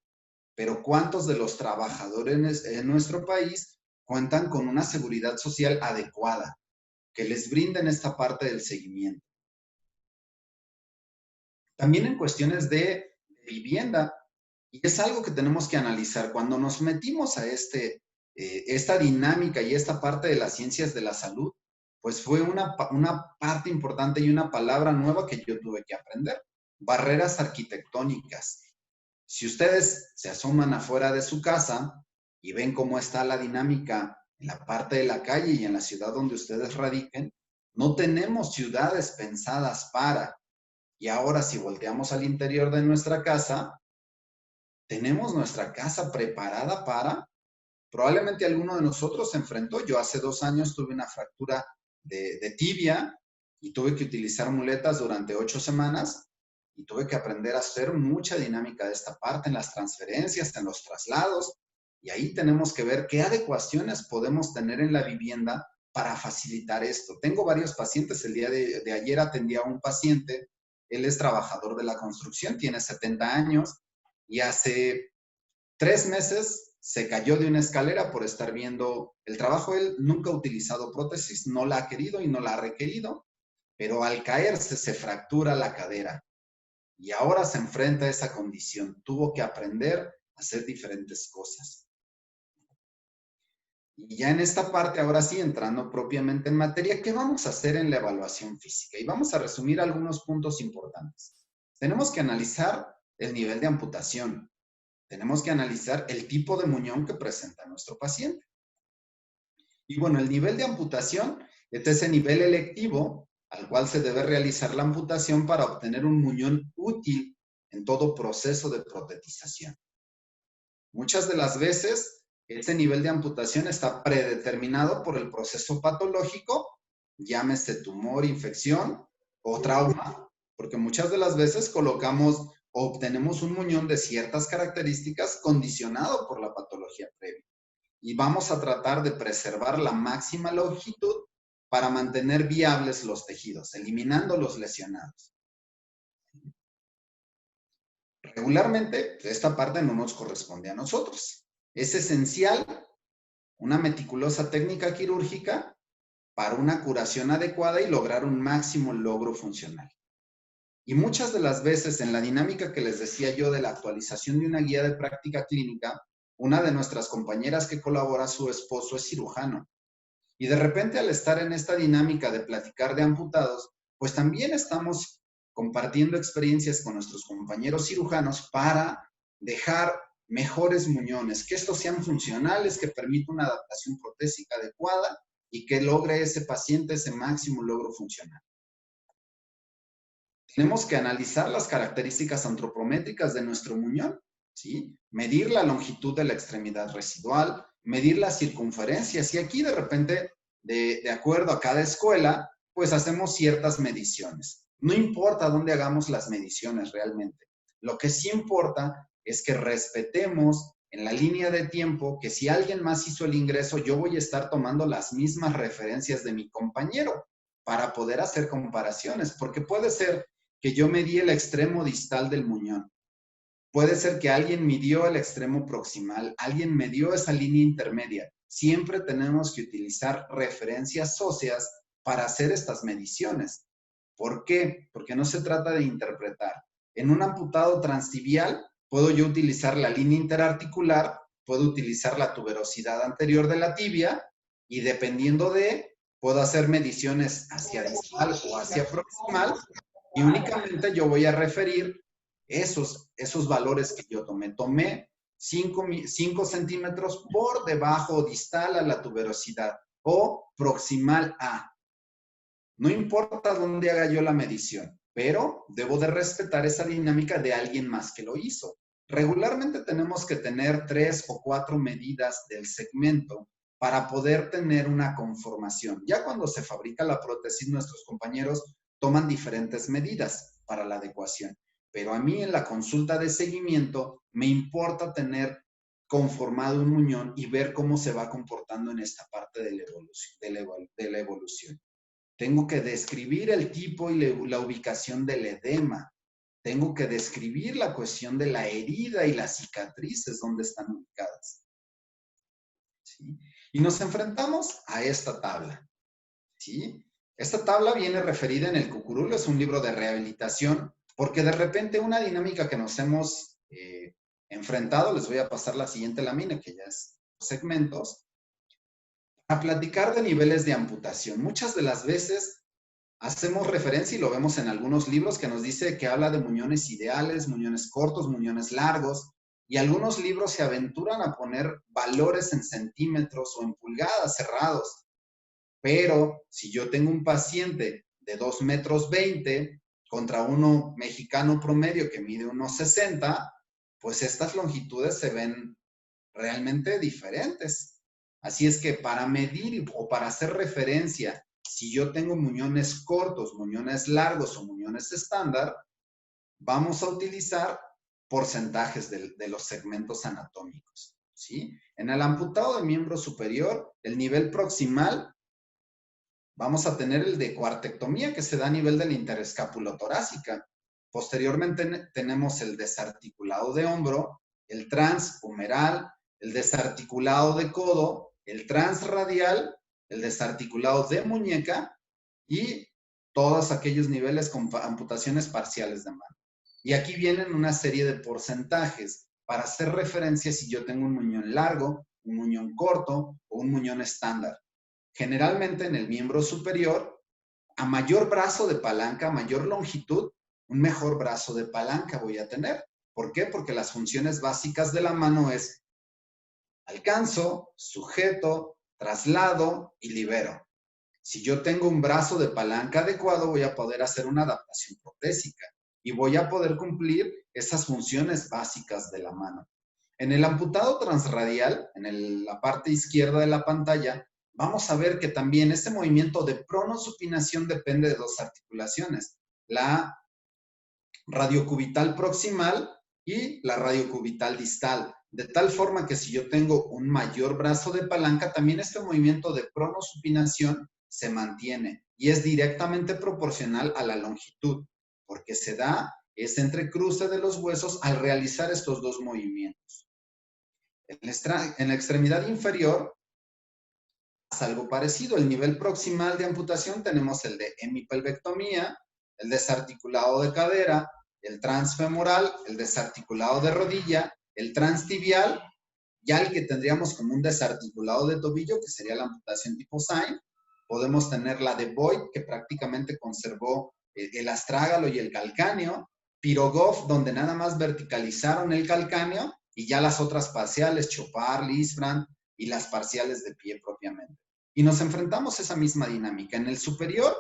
Pero ¿cuántos de los trabajadores en nuestro país cuentan con una seguridad social adecuada que les brinden esta parte del seguimiento? También en cuestiones de vivienda, y es algo que tenemos que analizar. Cuando nos metimos a esta dinámica y esta parte de las ciencias de la salud, pues fue una parte importante y una palabra nueva que yo tuve que aprender. Barreras arquitectónicas. Si ustedes se asoman afuera de su casa y ven cómo está la dinámica en la parte de la calle y en la ciudad donde ustedes radiquen, no tenemos ciudades pensadas para. Y ahora si volteamos al interior de nuestra casa, tenemos nuestra casa preparada para. Probablemente alguno de nosotros se enfrentó. Yo hace 2 años tuve una fractura de tibia y tuve que utilizar muletas durante 8 semanas y tuve que aprender a hacer mucha dinámica de esta parte en las transferencias, en los traslados. Y ahí tenemos que ver qué adecuaciones podemos tener en la vivienda para facilitar esto. Tengo varios pacientes. El día de ayer atendí a un paciente. Él es trabajador de la construcción, tiene 70 años y hace 3 meses se cayó de una escalera por estar viendo el trabajo. Él nunca ha utilizado prótesis, no la ha querido y no la ha requerido, pero al caerse se fractura la cadera y ahora se enfrenta a esa condición. Tuvo que aprender a hacer diferentes cosas. Y ya en esta parte, ahora sí, entrando propiamente en materia, ¿qué vamos a hacer en la evaluación física? Y vamos a resumir algunos puntos importantes. Tenemos que analizar el nivel de amputación. Tenemos que analizar el tipo de muñón que presenta nuestro paciente. Y bueno, el nivel de amputación es ese nivel electivo al cual se debe realizar la amputación para obtener un muñón útil en todo proceso de protetización. Muchas de las veces, este nivel de amputación está predeterminado por el proceso patológico, llámese tumor, infección o trauma, porque muchas de las veces colocamos o obtenemos un muñón de ciertas características condicionado por la patología previa. Y vamos a tratar de preservar la máxima longitud para mantener viables los tejidos, eliminando los lesionados. Regularmente, esta parte no nos corresponde a nosotros. Es esencial una meticulosa técnica quirúrgica para una curación adecuada y lograr un máximo logro funcional. Y muchas de las veces en la dinámica que les decía yo de la actualización de una guía de práctica clínica, una de nuestras compañeras que colabora, su esposo es cirujano. Y de repente al estar en esta dinámica de platicar de amputados, pues también estamos compartiendo experiencias con nuestros compañeros cirujanos para dejar mejores muñones, que estos sean funcionales, que permitan una adaptación protésica adecuada y que logre ese paciente ese máximo logro funcional. Tenemos que analizar las características antropométricas de nuestro muñón, ¿sí? Medir la longitud de la extremidad residual, medir las circunferencias y aquí de repente, de acuerdo a cada escuela, pues hacemos ciertas mediciones. No importa dónde hagamos las mediciones realmente. Lo que sí importa es que respetemos en la línea de tiempo que si alguien más hizo el ingreso, yo voy a estar tomando las mismas referencias de mi compañero para poder hacer comparaciones, porque puede ser que yo medí el extremo distal del muñón. Puede ser que alguien midió el extremo proximal, alguien midió esa línea intermedia. Siempre tenemos que utilizar referencias óseas para hacer estas mediciones. ¿Por qué? Porque no se trata de interpretar. En un amputado transtibial, puedo yo utilizar la línea interarticular, puedo utilizar la tuberosidad anterior de la tibia y dependiendo de, puedo hacer mediciones hacia distal o hacia proximal y únicamente yo voy a referir esos valores que yo tomé. Tomé 5 centímetros por debajo distal a la tuberosidad o proximal a. No importa dónde haga yo la medición, pero debo de respetar esa dinámica de alguien más que lo hizo. Regularmente tenemos que tener 3 o 4 medidas del segmento para poder tener una conformación. Ya cuando se fabrica la prótesis, nuestros compañeros toman diferentes medidas para la adecuación. Pero a mí en la consulta de seguimiento me importa tener conformado un muñón y ver cómo se va comportando en esta parte de la evolución. Tengo que describir el tipo y la ubicación del edema. Tengo que describir la cuestión de la herida y las cicatrices, donde están ubicadas. ¿Sí? Y nos enfrentamos a esta tabla. ¿Sí? Esta tabla viene referida en el Cucurulo, es un libro de rehabilitación, porque de repente una dinámica que nos hemos enfrentado, les voy a pasar la siguiente lámina, que ya es segmentos, a platicar de niveles de amputación. Muchas de las veces hacemos referencia, y lo vemos en algunos libros, que nos dice que habla de muñones ideales, muñones cortos, muñones largos, y algunos libros se aventuran a poner valores en centímetros o en pulgadas cerrados. Pero si yo tengo un paciente de 2,20 metros contra uno mexicano promedio que mide 1,60, pues estas longitudes se ven realmente diferentes. Así es que para medir o para hacer referencia, si yo tengo muñones cortos, muñones largos o muñones estándar, vamos a utilizar porcentajes de los segmentos anatómicos, ¿sí? En el amputado de miembro superior, el nivel proximal, vamos a tener el de cuartectomía que se da a nivel de la interescapulotorácica. Posteriormente tenemos el desarticulado de hombro, el transhumeral, el desarticulado de codo, el transradial, el desarticulado de muñeca y todos aquellos niveles con amputaciones parciales de mano. Y aquí vienen una serie de porcentajes para hacer referencia si yo tengo un muñón largo, un muñón corto o un muñón estándar. Generalmente en el miembro superior, a mayor brazo de palanca, a mayor longitud, un mejor brazo de palanca voy a tener. ¿Por qué? Porque las funciones básicas de la mano es alcanzo, sujeto, traslado y libero. Si yo tengo un brazo de palanca adecuado, voy a poder hacer una adaptación protésica y voy a poder cumplir esas funciones básicas de la mano. En el amputado transradial, en la parte izquierda de la pantalla, vamos a ver que también este movimiento de pronosupinación depende de dos articulaciones, la radiocubital proximal y la radiocubital distal, de tal forma que si yo tengo un mayor brazo de palanca, también este movimiento de pronosupinación se mantiene y es directamente proporcional a la longitud, porque se da ese entrecruce de los huesos al realizar estos dos movimientos. En la extremidad inferior es algo parecido. El nivel proximal de amputación tenemos el de hemipelvectomía, el desarticulado de cadera, el transfemoral, el desarticulado de rodilla, el transtibial, ya el que tendríamos como un desarticulado de tobillo, que sería la amputación tipo Sain. Podemos tener la de Boyd, que prácticamente conservó el astrágalo y el calcáneo. Pirogov, donde nada más verticalizaron el calcáneo, y ya las otras parciales, Chopard, Lisfranc y las parciales de pie propiamente. Y nos enfrentamos a esa misma dinámica. En el superior,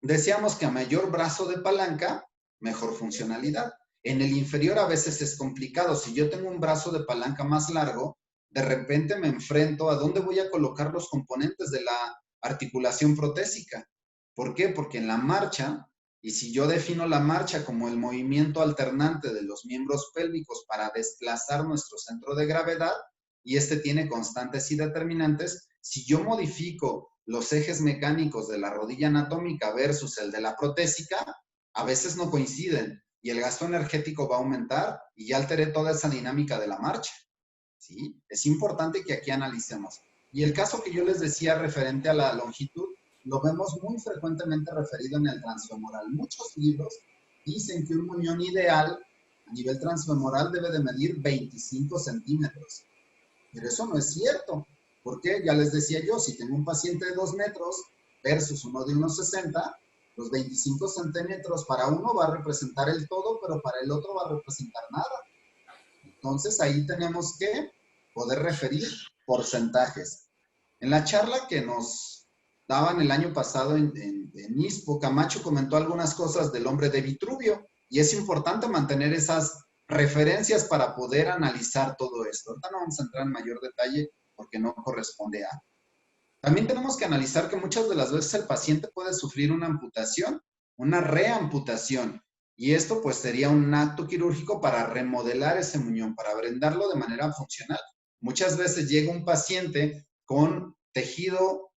decíamos que a mayor brazo de palanca, mejor funcionalidad. En el inferior a veces es complicado. Si yo tengo un brazo de palanca más largo, de repente me enfrento a dónde voy a colocar los componentes de la articulación protésica. ¿Por qué? Porque en la marcha, y si yo defino la marcha como el movimiento alternante de los miembros pélvicos para desplazar nuestro centro de gravedad, y este tiene constantes y determinantes, si yo modifico los ejes mecánicos de la rodilla anatómica versus el de la protésica, a veces no coinciden y el gasto energético va a aumentar y ya alteré toda esa dinámica de la marcha. ¿Sí? Es importante que aquí analicemos. Y el caso que yo les decía referente a la longitud, lo vemos muy frecuentemente referido en el transfemoral. Muchos libros dicen que un muñón ideal a nivel transfemoral debe de medir 25 centímetros. Pero eso no es cierto. Porque ya les decía yo, si tengo un paciente de 2 metros versus uno de 1,60, los 25 centímetros para uno va a representar el todo, pero para el otro va a representar nada. Entonces ahí tenemos que poder referir porcentajes. En la charla que nos daban el año pasado en ISPO, Camacho comentó algunas cosas del hombre de Vitruvio y es importante mantener esas referencias para poder analizar todo esto. Ahorita no vamos a entrar en mayor detalle porque no corresponde a. También tenemos que analizar que muchas de las veces el paciente puede sufrir una amputación, una reamputación, y esto pues sería un acto quirúrgico para remodelar ese muñón, para brindarlo de manera funcional. Muchas veces llega un paciente con tejido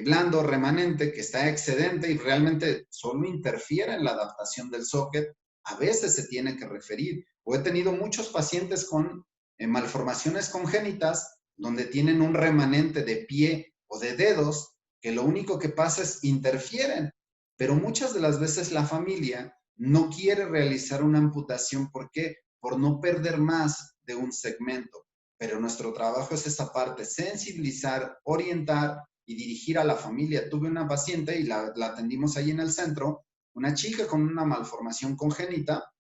blando remanente que está excedente y realmente solo interfiere en la adaptación del socket. A veces se tiene que referir. O he tenido muchos pacientes con malformaciones congénitas donde tienen un remanente de pie o de dedos, que lo único que pasa es interfieren. Pero muchas de las veces la familia no quiere realizar una amputación. ¿Por qué? Por no perder más de un segmento. Pero nuestro trabajo es esa parte, sensibilizar, orientar y dirigir a la familia. Tuve una paciente y la atendimos ahí en el centro, una chica con una malformación congénita,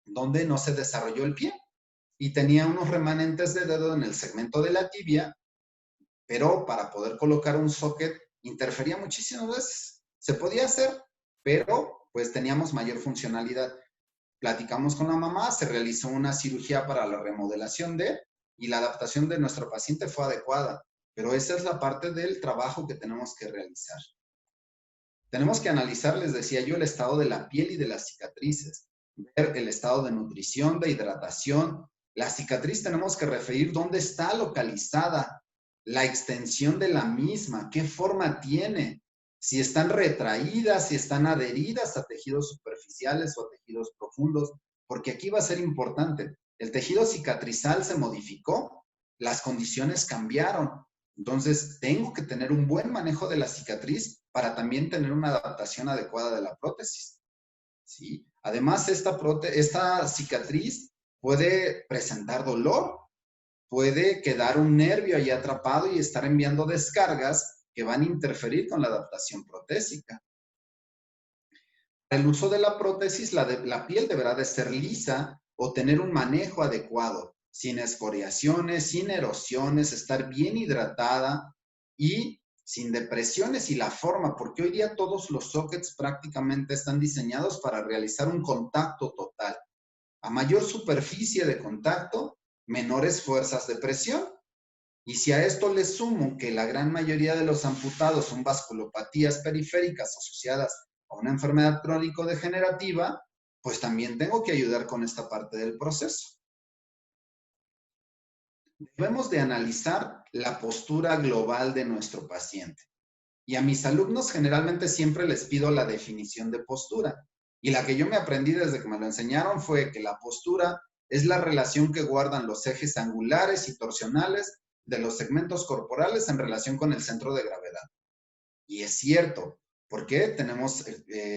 donde no se desarrolló el pie y tenía unos remanentes de dedo en el segmento de la tibia, pero para poder colocar un socket interfería muchísimas veces. Se podía hacer, pero pues teníamos mayor funcionalidad. Platicamos con la mamá, se realizó una cirugía para la remodelación y la adaptación de nuestro paciente fue adecuada, pero esa es la parte del trabajo que tenemos que realizar. Tenemos que analizar, les decía yo, el estado de la piel y de las cicatrices, ver el estado de nutrición, de hidratación. La cicatriz tenemos que referir dónde está localizada, la extensión de la misma, qué forma tiene, si están retraídas, si están adheridas a tejidos superficiales o a tejidos profundos, porque aquí va a ser importante. El tejido cicatrizal se modificó, las condiciones cambiaron. Entonces, tengo que tener un buen manejo de la cicatriz para también tener una adaptación adecuada de la prótesis. ¿Sí? Además, esta cicatriz puede presentar dolor. puede quedar un nervio ahí atrapado y estar enviando descargas que van a interferir con la adaptación protésica. Para el uso de la prótesis, la piel deberá de ser lisa o tener un manejo adecuado, sin escoriaciones, sin erosiones, estar bien hidratada y sin depresiones y la forma, porque hoy día todos los sockets prácticamente están diseñados para realizar un contacto total. A mayor superficie de contacto, menores fuerzas de presión. Y si a esto le sumo que la gran mayoría de los amputados son vasculopatías periféricas asociadas a una enfermedad crónico-degenerativa, pues también tengo que ayudar con esta parte del proceso. Debemos de analizar la postura global de nuestro paciente. Y a mis alumnos generalmente siempre les pido la definición de postura. Y la que yo me aprendí desde que me lo enseñaron fue que la postura es la relación que guardan los ejes angulares y torsionales de los segmentos corporales en relación con el centro de gravedad. Y es cierto, porque tenemos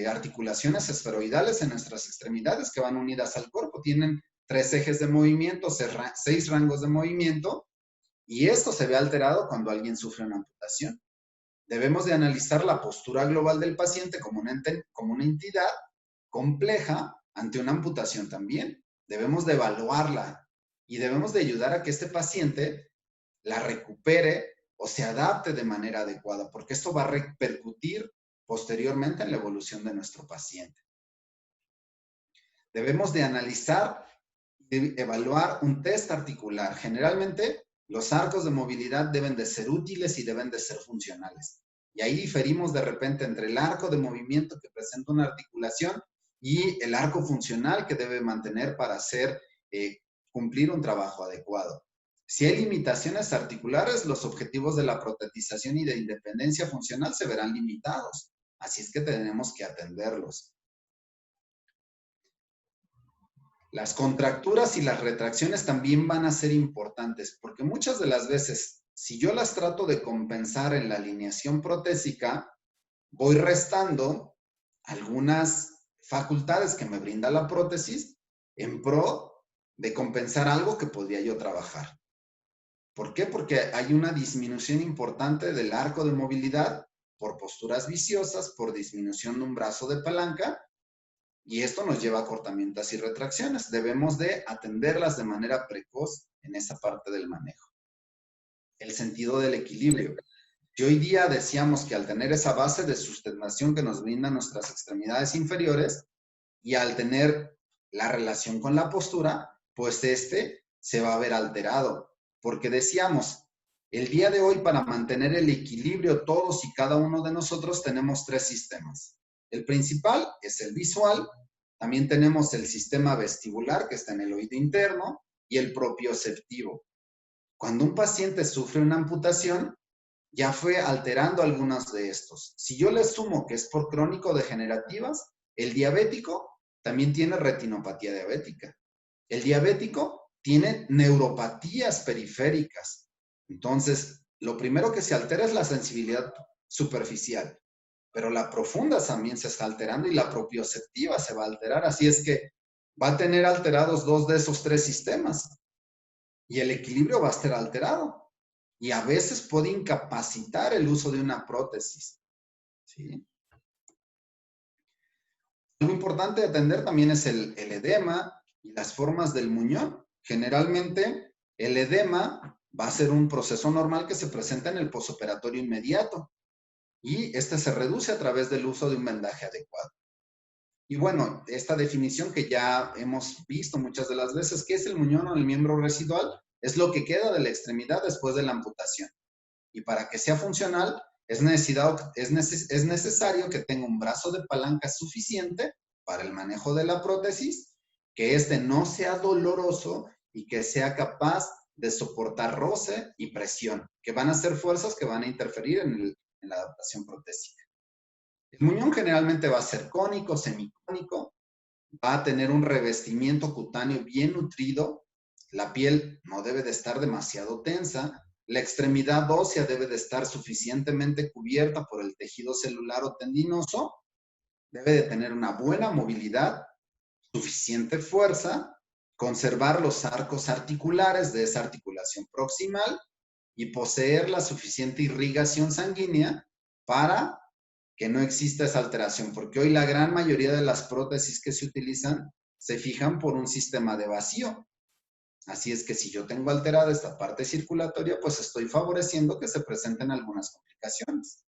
articulaciones esferoidales en nuestras extremidades que van unidas al cuerpo. Tienen 3 ejes de movimiento, 6 rangos de movimiento, y esto se ve alterado cuando alguien sufre una amputación. Debemos de analizar la postura global del paciente como una entidad compleja ante una amputación también. Debemos de evaluarla y debemos de ayudar a que este paciente la recupere o se adapte de manera adecuada, porque esto va a repercutir posteriormente en la evolución de nuestro paciente. Debemos de analizar y evaluar un test articular. Generalmente, los arcos de movilidad deben de ser útiles y deben de ser funcionales. Y ahí diferimos de repente entre el arco de movimiento que presenta una articulación y el arco funcional que debe mantener para cumplir un trabajo adecuado. Si hay limitaciones articulares, los objetivos de la protetización y de independencia funcional se verán limitados. Así es que tenemos que atenderlos. Las contracturas y las retracciones también van a ser importantes, porque muchas de las veces, si yo las trato de compensar en la alineación protésica, voy restando algunas facultades que me brinda la prótesis en pro de compensar algo que podría yo trabajar. ¿Por qué? Porque hay una disminución importante del arco de movilidad por posturas viciosas, por disminución de un brazo de palanca, y esto nos lleva a acortamientos y retracciones. Debemos de atenderlas de manera precoz en esa parte del manejo. El sentido del equilibrio. Si hoy día decíamos que al tener esa base de sustentación que nos brindan nuestras extremidades inferiores y al tener la relación con la postura, pues se va a ver alterado. Porque decíamos, el día de hoy para mantener el equilibrio todos y cada uno de nosotros tenemos 3 sistemas. El principal es el visual, también tenemos el sistema vestibular que está en el oído interno y el propioceptivo. Cuando un paciente sufre una amputación, ya fue alterando algunos de estos. Si yo le sumo que es por crónico-degenerativas, el diabético también tiene retinopatía diabética. El diabético tiene neuropatías periféricas. Entonces, lo primero que se altera es la sensibilidad superficial, pero la profunda también se está alterando y la propioceptiva se va a alterar. Así es que va a tener alterados 2 de esos 3 sistemas y el equilibrio va a estar alterado. Y a veces puede incapacitar el uso de una prótesis. ¿Sí? Lo importante de atender también es el edema y las formas del muñón. Generalmente, el edema va a ser un proceso normal que se presenta en el posoperatorio inmediato. Y este se reduce a través del uso de un vendaje adecuado. Y bueno, esta definición que ya hemos visto muchas de las veces, ¿qué es el muñón o el miembro residual? Es lo que queda de la extremidad después de la amputación. Y para que sea funcional, es necesario que tenga un brazo de palanca suficiente para el manejo de la prótesis, que no sea doloroso y que sea capaz de soportar roce y presión, que van a ser fuerzas que van a interferir en la adaptación protésica. El muñón generalmente va a ser cónico, semicónico, va a tener un revestimiento cutáneo bien nutrido, la piel no debe de estar demasiado tensa, la extremidad ósea debe de estar suficientemente cubierta por el tejido celular o tendinoso, debe de tener una buena movilidad, suficiente fuerza conservar los arcos articulares de esa articulación proximal y poseer la suficiente irrigación sanguínea para que no exista esa alteración, porque hoy la gran mayoría de las prótesis que se utilizan se fijan por un sistema de vacío. Así es que si yo tengo alterada esta parte circulatoria, pues estoy favoreciendo que se presenten algunas complicaciones.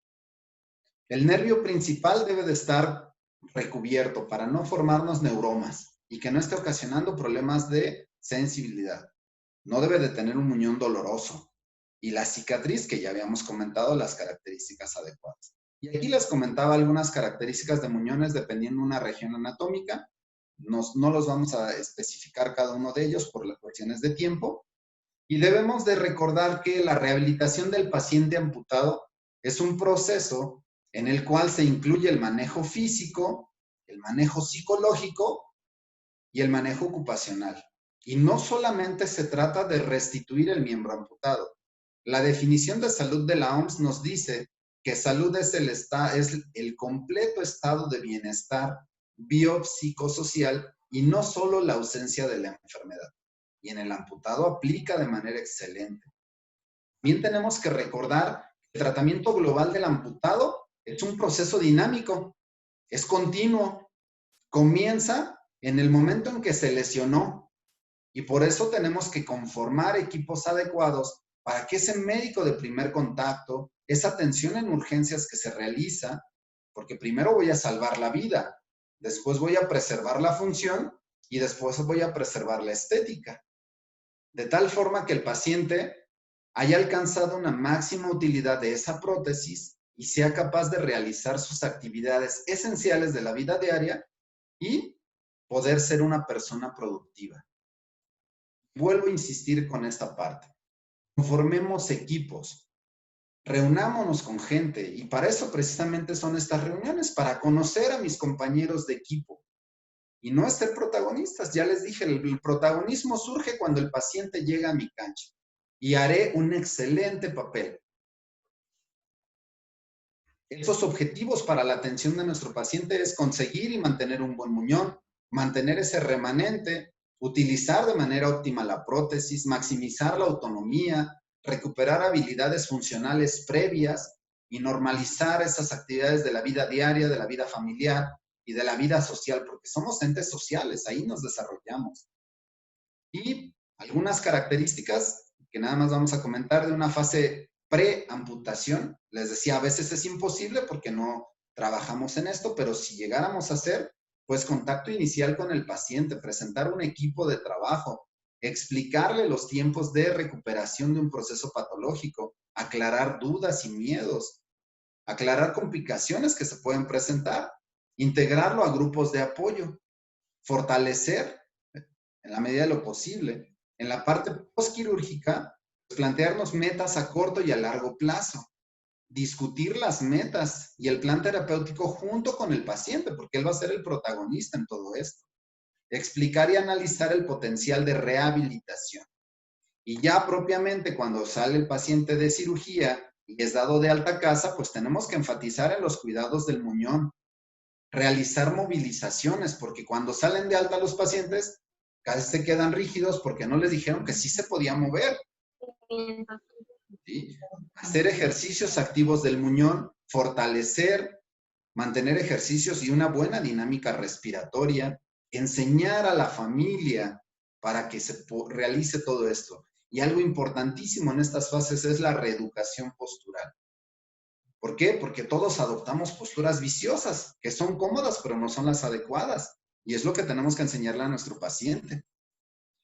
El nervio principal debe de estar recubierto para no formarnos neuromas y que no esté ocasionando problemas de sensibilidad. No debe de tener un muñón doloroso. Y la cicatriz, que ya habíamos comentado las características adecuadas. Y aquí les comentaba algunas características de muñones dependiendo de una región anatómica. No los vamos a especificar cada uno de ellos por las cuestiones de tiempo. Y debemos de recordar que la rehabilitación del paciente amputado es un proceso en el cual se incluye el manejo físico, el manejo psicológico y el manejo ocupacional. Y no solamente se trata de restituir el miembro amputado. La definición de salud de la OMS nos dice que salud es el completo estado de bienestar biopsicosocial y no solo la ausencia de la enfermedad. Y en el amputado aplica de manera excelente. También tenemos que recordar que el tratamiento global del amputado es un proceso dinámico, es continuo, comienza en el momento en que se lesionó y por eso tenemos que conformar equipos adecuados para que ese médico de primer contacto, esa atención en urgencias que se realiza, porque primero voy a salvar la vida, después voy a preservar la función y después voy a preservar la estética. De tal forma que el paciente haya alcanzado una máxima utilidad de esa prótesis y sea capaz de realizar sus actividades esenciales de la vida diaria y poder ser una persona productiva. Vuelvo a insistir con esta parte. Conformemos equipos, reunámonos con gente y para eso precisamente son estas reuniones, para conocer a mis compañeros de equipo y no ser protagonistas. Ya les dije, el protagonismo surge cuando el paciente llega a mi cancha y haré un excelente papel. Estos objetivos para la atención de nuestro paciente es conseguir y mantener un buen muñón, mantener ese remanente, utilizar de manera óptima la prótesis, maximizar la autonomía, recuperar habilidades funcionales previas y normalizar esas actividades de la vida diaria, de la vida familiar y de la vida social, porque somos entes sociales, ahí nos desarrollamos. Y algunas características que nada más vamos a comentar de una fase pre-amputación. Les decía, a veces es imposible porque no trabajamos en esto, pero si llegáramos a hacer, pues contacto inicial con el paciente, presentar un equipo de trabajo, explicarle los tiempos de recuperación de un proceso patológico, aclarar dudas y miedos, aclarar complicaciones que se pueden presentar, integrarlo a grupos de apoyo, fortalecer en la medida de lo posible. En la parte postquirúrgica, plantearnos metas a corto y a largo plazo, discutir las metas y el plan terapéutico junto con el paciente, porque él va a ser el protagonista en todo esto. Explicar y analizar el potencial de rehabilitación. Y ya propiamente cuando sale el paciente de cirugía y es dado de alta a casa, pues tenemos que enfatizar en los cuidados del muñón, realizar movilizaciones, porque cuando salen de alta los pacientes, casi se quedan rígidos porque no les dijeron que sí se podía mover. ¿Sí? Hacer ejercicios activos del muñón, fortalecer, mantener ejercicios y una buena dinámica respiratoria, enseñar a la familia para que se realice todo esto. Y algo importantísimo en estas fases es la reeducación postural. ¿Por qué? Porque todos adoptamos posturas viciosas, que son cómodas, pero no son las adecuadas. Y es lo que tenemos que enseñarle a nuestro paciente.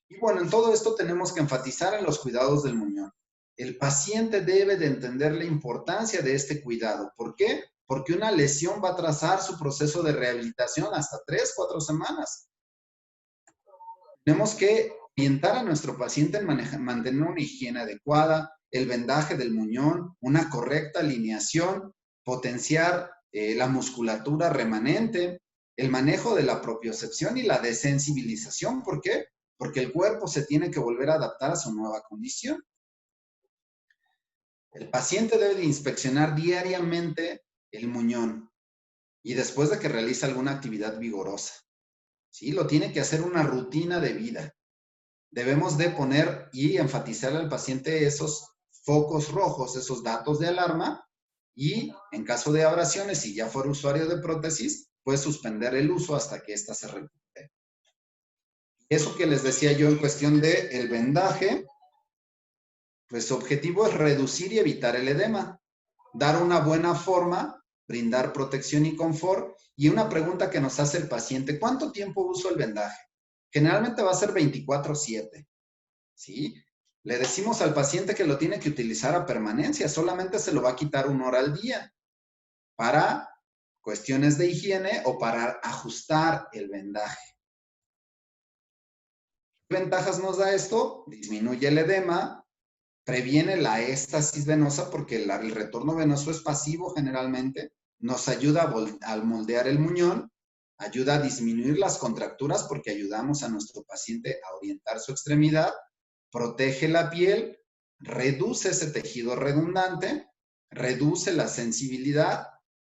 Y bueno, en todo esto tenemos que enfatizar en los cuidados del muñón. El paciente debe de entender la importancia de este cuidado. ¿Por qué? Porque una lesión va a atrasar su proceso de rehabilitación hasta 3, 4 semanas. Tenemos que orientar a nuestro paciente en mantener una higiene adecuada, el vendaje del muñón, una correcta alineación, potenciar la musculatura remanente, el manejo de la propiocepción y la desensibilización. ¿Por qué? Porque el cuerpo se tiene que volver a adaptar a su nueva condición. El paciente debe de inspeccionar diariamente el muñón y después de que realiza alguna actividad vigorosa. ¿Sí? Lo tiene que hacer una rutina de vida. debemos de poner y enfatizar al paciente esos focos rojos, esos datos de alarma, y en caso de abrasiones, si ya fuera usuario de prótesis, pues suspender el uso hasta que ésta se recupere. Eso que les decía yo en cuestión del vendaje, pues su objetivo es reducir y evitar el edema, dar una buena forma, brindar protección y confort. Y una pregunta que nos hace el paciente: ¿cuánto tiempo uso el vendaje? Generalmente va a ser 24/7, ¿sí? Le decimos al paciente que lo tiene que utilizar a permanencia, solamente se lo va a quitar 1 hora al día para cuestiones de higiene o para ajustar el vendaje. ¿Qué ventajas nos da esto? Disminuye el edema, previene la éstasis venosa porque el retorno venoso es pasivo generalmente, nos ayuda a moldear el muñón, ayuda a disminuir las contracturas porque ayudamos a nuestro paciente a orientar su extremidad, protege la piel, reduce ese tejido redundante, reduce la sensibilidad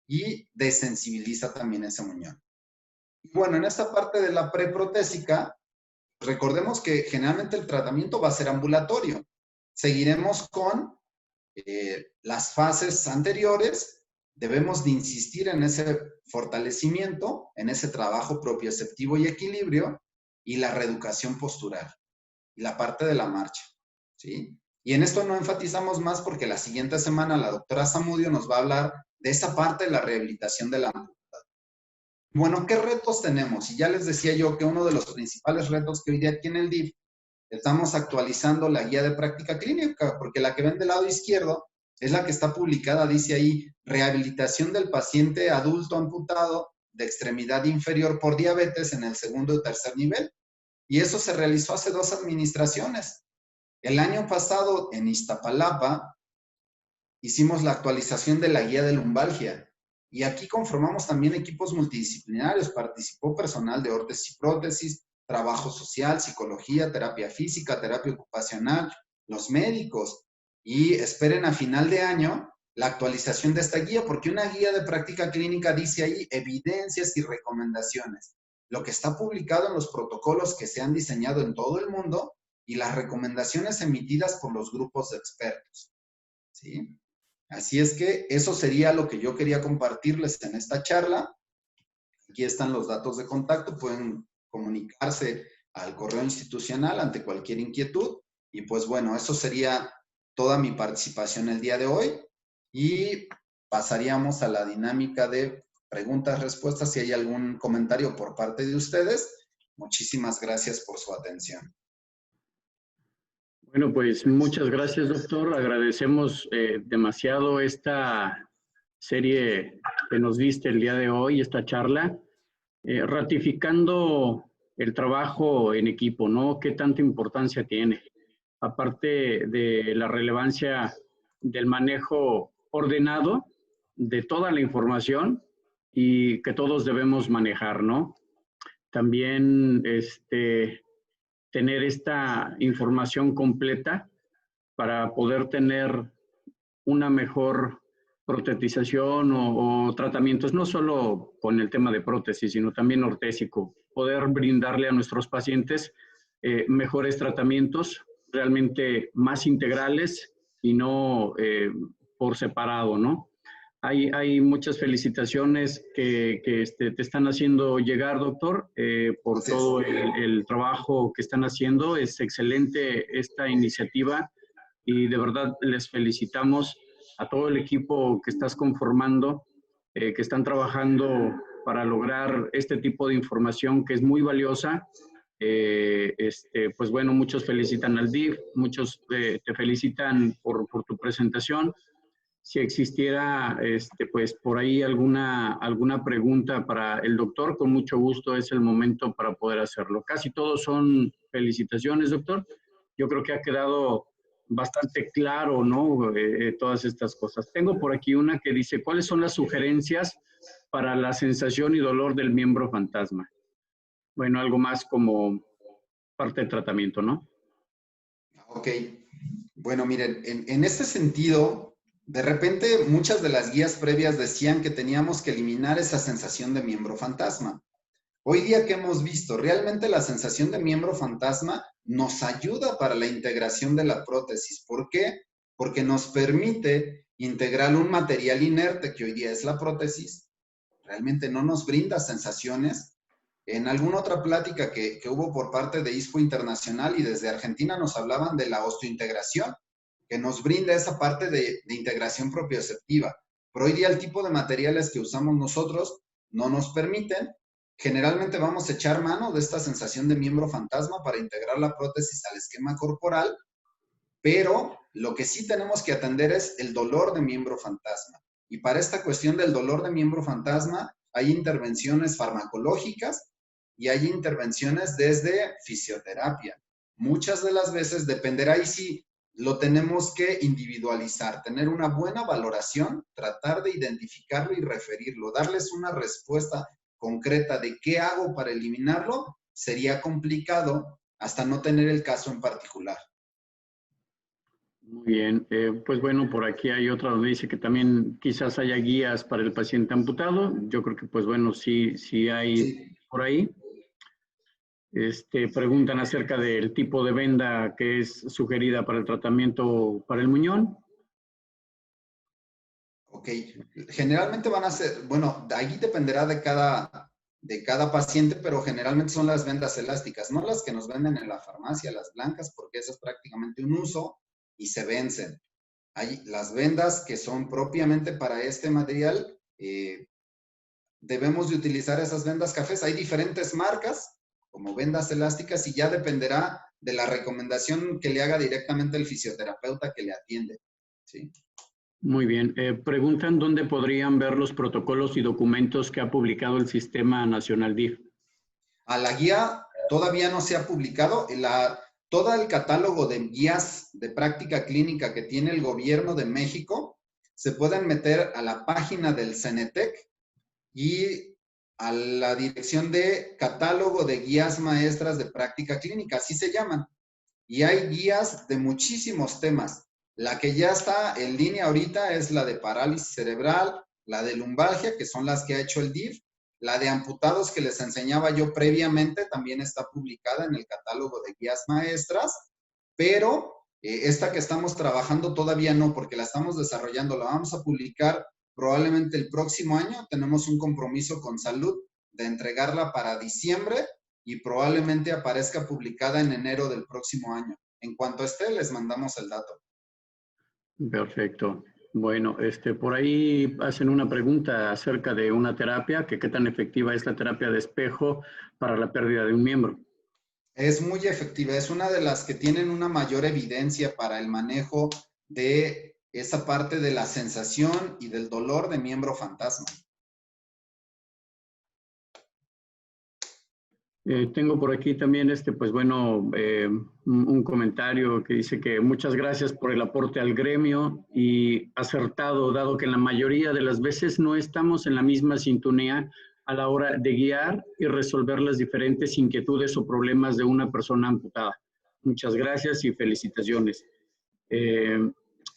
y desensibiliza también ese muñón. Y bueno, en esta parte de la preprotésica, recordemos que generalmente el tratamiento va a ser ambulatorio. Seguiremos con las fases anteriores. Debemos de insistir en ese fortalecimiento, en ese trabajo propioceptivo y equilibrio, y la reeducación postural, y la parte de la marcha, ¿sí? Y en esto no enfatizamos más porque la siguiente semana la doctora Zamudio nos va a hablar de esa parte de la rehabilitación de la amputado. Bueno, ¿qué retos tenemos? Y ya les decía yo que uno de los principales retos que hoy día aquí en el DIF estamos actualizando la guía de práctica clínica, porque la que ven del lado izquierdo es la que está publicada, dice ahí: rehabilitación del paciente adulto amputado de extremidad inferior por diabetes en el 2º y 3er nivel. Y eso se realizó hace 2 administraciones. El año pasado en Iztapalapa hicimos la actualización de la guía de lumbalgia. Y aquí conformamos también equipos multidisciplinarios. Participó personal de órtesis y prótesis, trabajo social, psicología, terapia física, terapia ocupacional, los médicos. Y esperen a final de año la actualización de esta guía, porque una guía de práctica clínica dice ahí evidencias y recomendaciones. Lo que está publicado en los protocolos que se han diseñado en todo el mundo y las recomendaciones emitidas por los grupos de expertos, ¿sí? Así es que eso sería lo que yo quería compartirles en esta charla. Aquí están los datos de contacto, pueden comunicarse al correo institucional ante cualquier inquietud. Y pues bueno, eso sería toda mi participación el día de hoy. Y pasaríamos a la dinámica de preguntas-respuestas si hay algún comentario por parte de ustedes. Muchísimas gracias por su atención. Bueno, pues muchas gracias, doctor. Agradecemos demasiado esta serie que nos diste el día de hoy, esta charla, ratificando el trabajo en equipo, ¿no? ¿Qué tanta importancia tiene? Aparte de la relevancia del manejo ordenado de toda la información y que todos debemos manejar, ¿no? También tener esta información completa para poder tener una mejor protetización o tratamientos, no solo con el tema de prótesis, sino también ortésico, poder brindarle a nuestros pacientes mejores tratamientos, realmente más integrales y no por separado, ¿no? Hay muchas felicitaciones que te están haciendo llegar, doctor, por todo el trabajo que están haciendo. Es excelente esta iniciativa y de verdad les felicitamos a todo el equipo que estás conformando, que están trabajando para lograr este tipo de información que es muy valiosa. Pues bueno, muchos felicitan al DIF, muchos te felicitan por tu presentación. Si existiera, pues por ahí alguna pregunta para el doctor, con mucho gusto es el momento para poder hacerlo. Casi todos son felicitaciones, doctor. Yo creo que ha quedado bastante claro, ¿no? Todas estas cosas. Tengo por aquí una que dice: ¿cuáles son las sugerencias para la sensación y dolor del miembro fantasma? Bueno, algo más como parte del tratamiento, ¿no? Ok. Bueno, miren, en este sentido, de repente muchas de las guías previas decían que teníamos que eliminar esa sensación de miembro fantasma. Hoy día, ¿qué hemos visto? Realmente la sensación de miembro fantasma nos ayuda para la integración de la prótesis. ¿Por qué? Porque nos permite integrar un material inerte que hoy día es la prótesis. Realmente no nos brinda sensaciones. En alguna otra plática que hubo por parte de ISPO Internacional y desde Argentina nos hablaban de la osteointegración, que nos brinda esa parte de integración propioceptiva. Pero hoy día el tipo de materiales que usamos nosotros no nos permiten. Generalmente vamos a echar mano de esta sensación de miembro fantasma para integrar la prótesis al esquema corporal, pero lo que sí tenemos que atender es el dolor de miembro fantasma. Y para esta cuestión del dolor de miembro fantasma hay intervenciones farmacológicas y hay intervenciones desde fisioterapia. Muchas de las veces dependerá y si lo tenemos que individualizar, tener una buena valoración, tratar de identificarlo y referirlo, darles una respuesta concreta de qué hago para eliminarlo, sería complicado hasta no tener el caso en particular. Muy bien, pues bueno, por aquí hay otra donde dice que también quizás haya guías para el paciente amputado. Yo creo que pues bueno, sí hay por ahí. Preguntan acerca del tipo de venda que es sugerida para el tratamiento para el muñón. Ok, generalmente van a ser, bueno, ahí dependerá de cada paciente, pero generalmente son las vendas elásticas, no las que nos venden en la farmacia, las blancas, porque eso es prácticamente un uso y se vencen. Hay las vendas que son propiamente para este material, debemos de utilizar esas vendas cafés. Hay diferentes marcas como vendas elásticas y ya dependerá de la recomendación que le haga directamente el fisioterapeuta que le atiende. ¿Sí? Muy bien. Preguntan dónde podrían ver los protocolos y documentos que ha publicado el Sistema Nacional DIF. A la guía todavía no se ha publicado. Todo el catálogo de guías de práctica clínica que tiene el gobierno de México se pueden meter a la página del CENETEC y a la dirección de catálogo de guías maestras de práctica clínica, así se llaman. Y hay guías de muchísimos temas. La que ya está en línea ahorita es la de parálisis cerebral, la de lumbalgia, que son las que ha hecho el DIF. La de amputados que les enseñaba yo previamente también está publicada en el catálogo de guías maestras, pero esta que estamos trabajando todavía no, porque la estamos desarrollando, la vamos a publicar probablemente el próximo año. Tenemos un compromiso con salud de entregarla para diciembre y probablemente aparezca publicada en enero del próximo año. En cuanto esté, les mandamos el dato. Perfecto. Bueno, por ahí hacen una pregunta acerca de una terapia, que qué tan efectiva es la terapia de espejo para la pérdida de un miembro. Es muy efectiva, es una de las que tienen una mayor evidencia para el manejo de esa parte de la sensación y del dolor de miembro fantasma. Tengo por aquí también, pues bueno, un comentario que dice que muchas gracias por el aporte al gremio y acertado, dado que en la mayoría de las veces no estamos en la misma sintonía a la hora de guiar y resolver las diferentes inquietudes o problemas de una persona amputada. Muchas gracias y felicitaciones.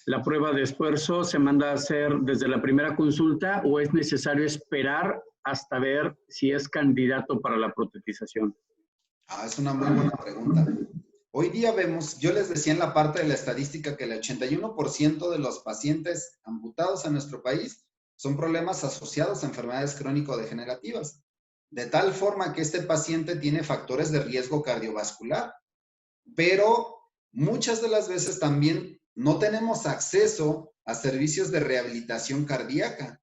¿La prueba de esfuerzo se manda a hacer desde la primera consulta o es necesario esperar hasta ver si es candidato para la protetización? Es una muy buena pregunta. Hoy día vemos, yo les decía en la parte de la estadística que el 81% de los pacientes amputados en nuestro país son problemas asociados a enfermedades crónico-degenerativas, de tal forma que este paciente tiene factores de riesgo cardiovascular, pero muchas de las veces también no tenemos acceso a servicios de rehabilitación cardíaca.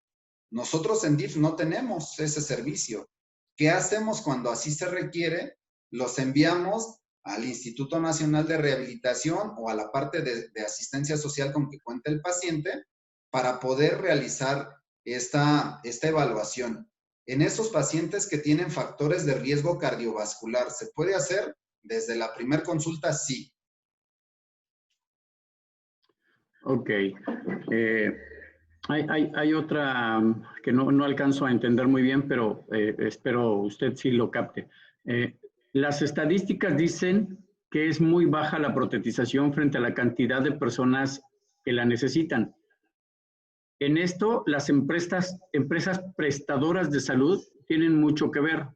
Nosotros en DIF no tenemos ese servicio. ¿Qué hacemos cuando así se requiere? Los enviamos al Instituto Nacional de Rehabilitación o a la parte de asistencia social con que cuenta el paciente para poder realizar esta evaluación. En esos pacientes que tienen factores de riesgo cardiovascular, ¿se puede hacer? Desde la primera consulta, sí. Ok. Hay otra que no alcanzo a entender muy bien, pero espero usted sí lo capte. Las estadísticas dicen que es muy baja la protetización frente a la cantidad de personas que la necesitan. En esto, las empresas prestadoras de salud tienen mucho que ver.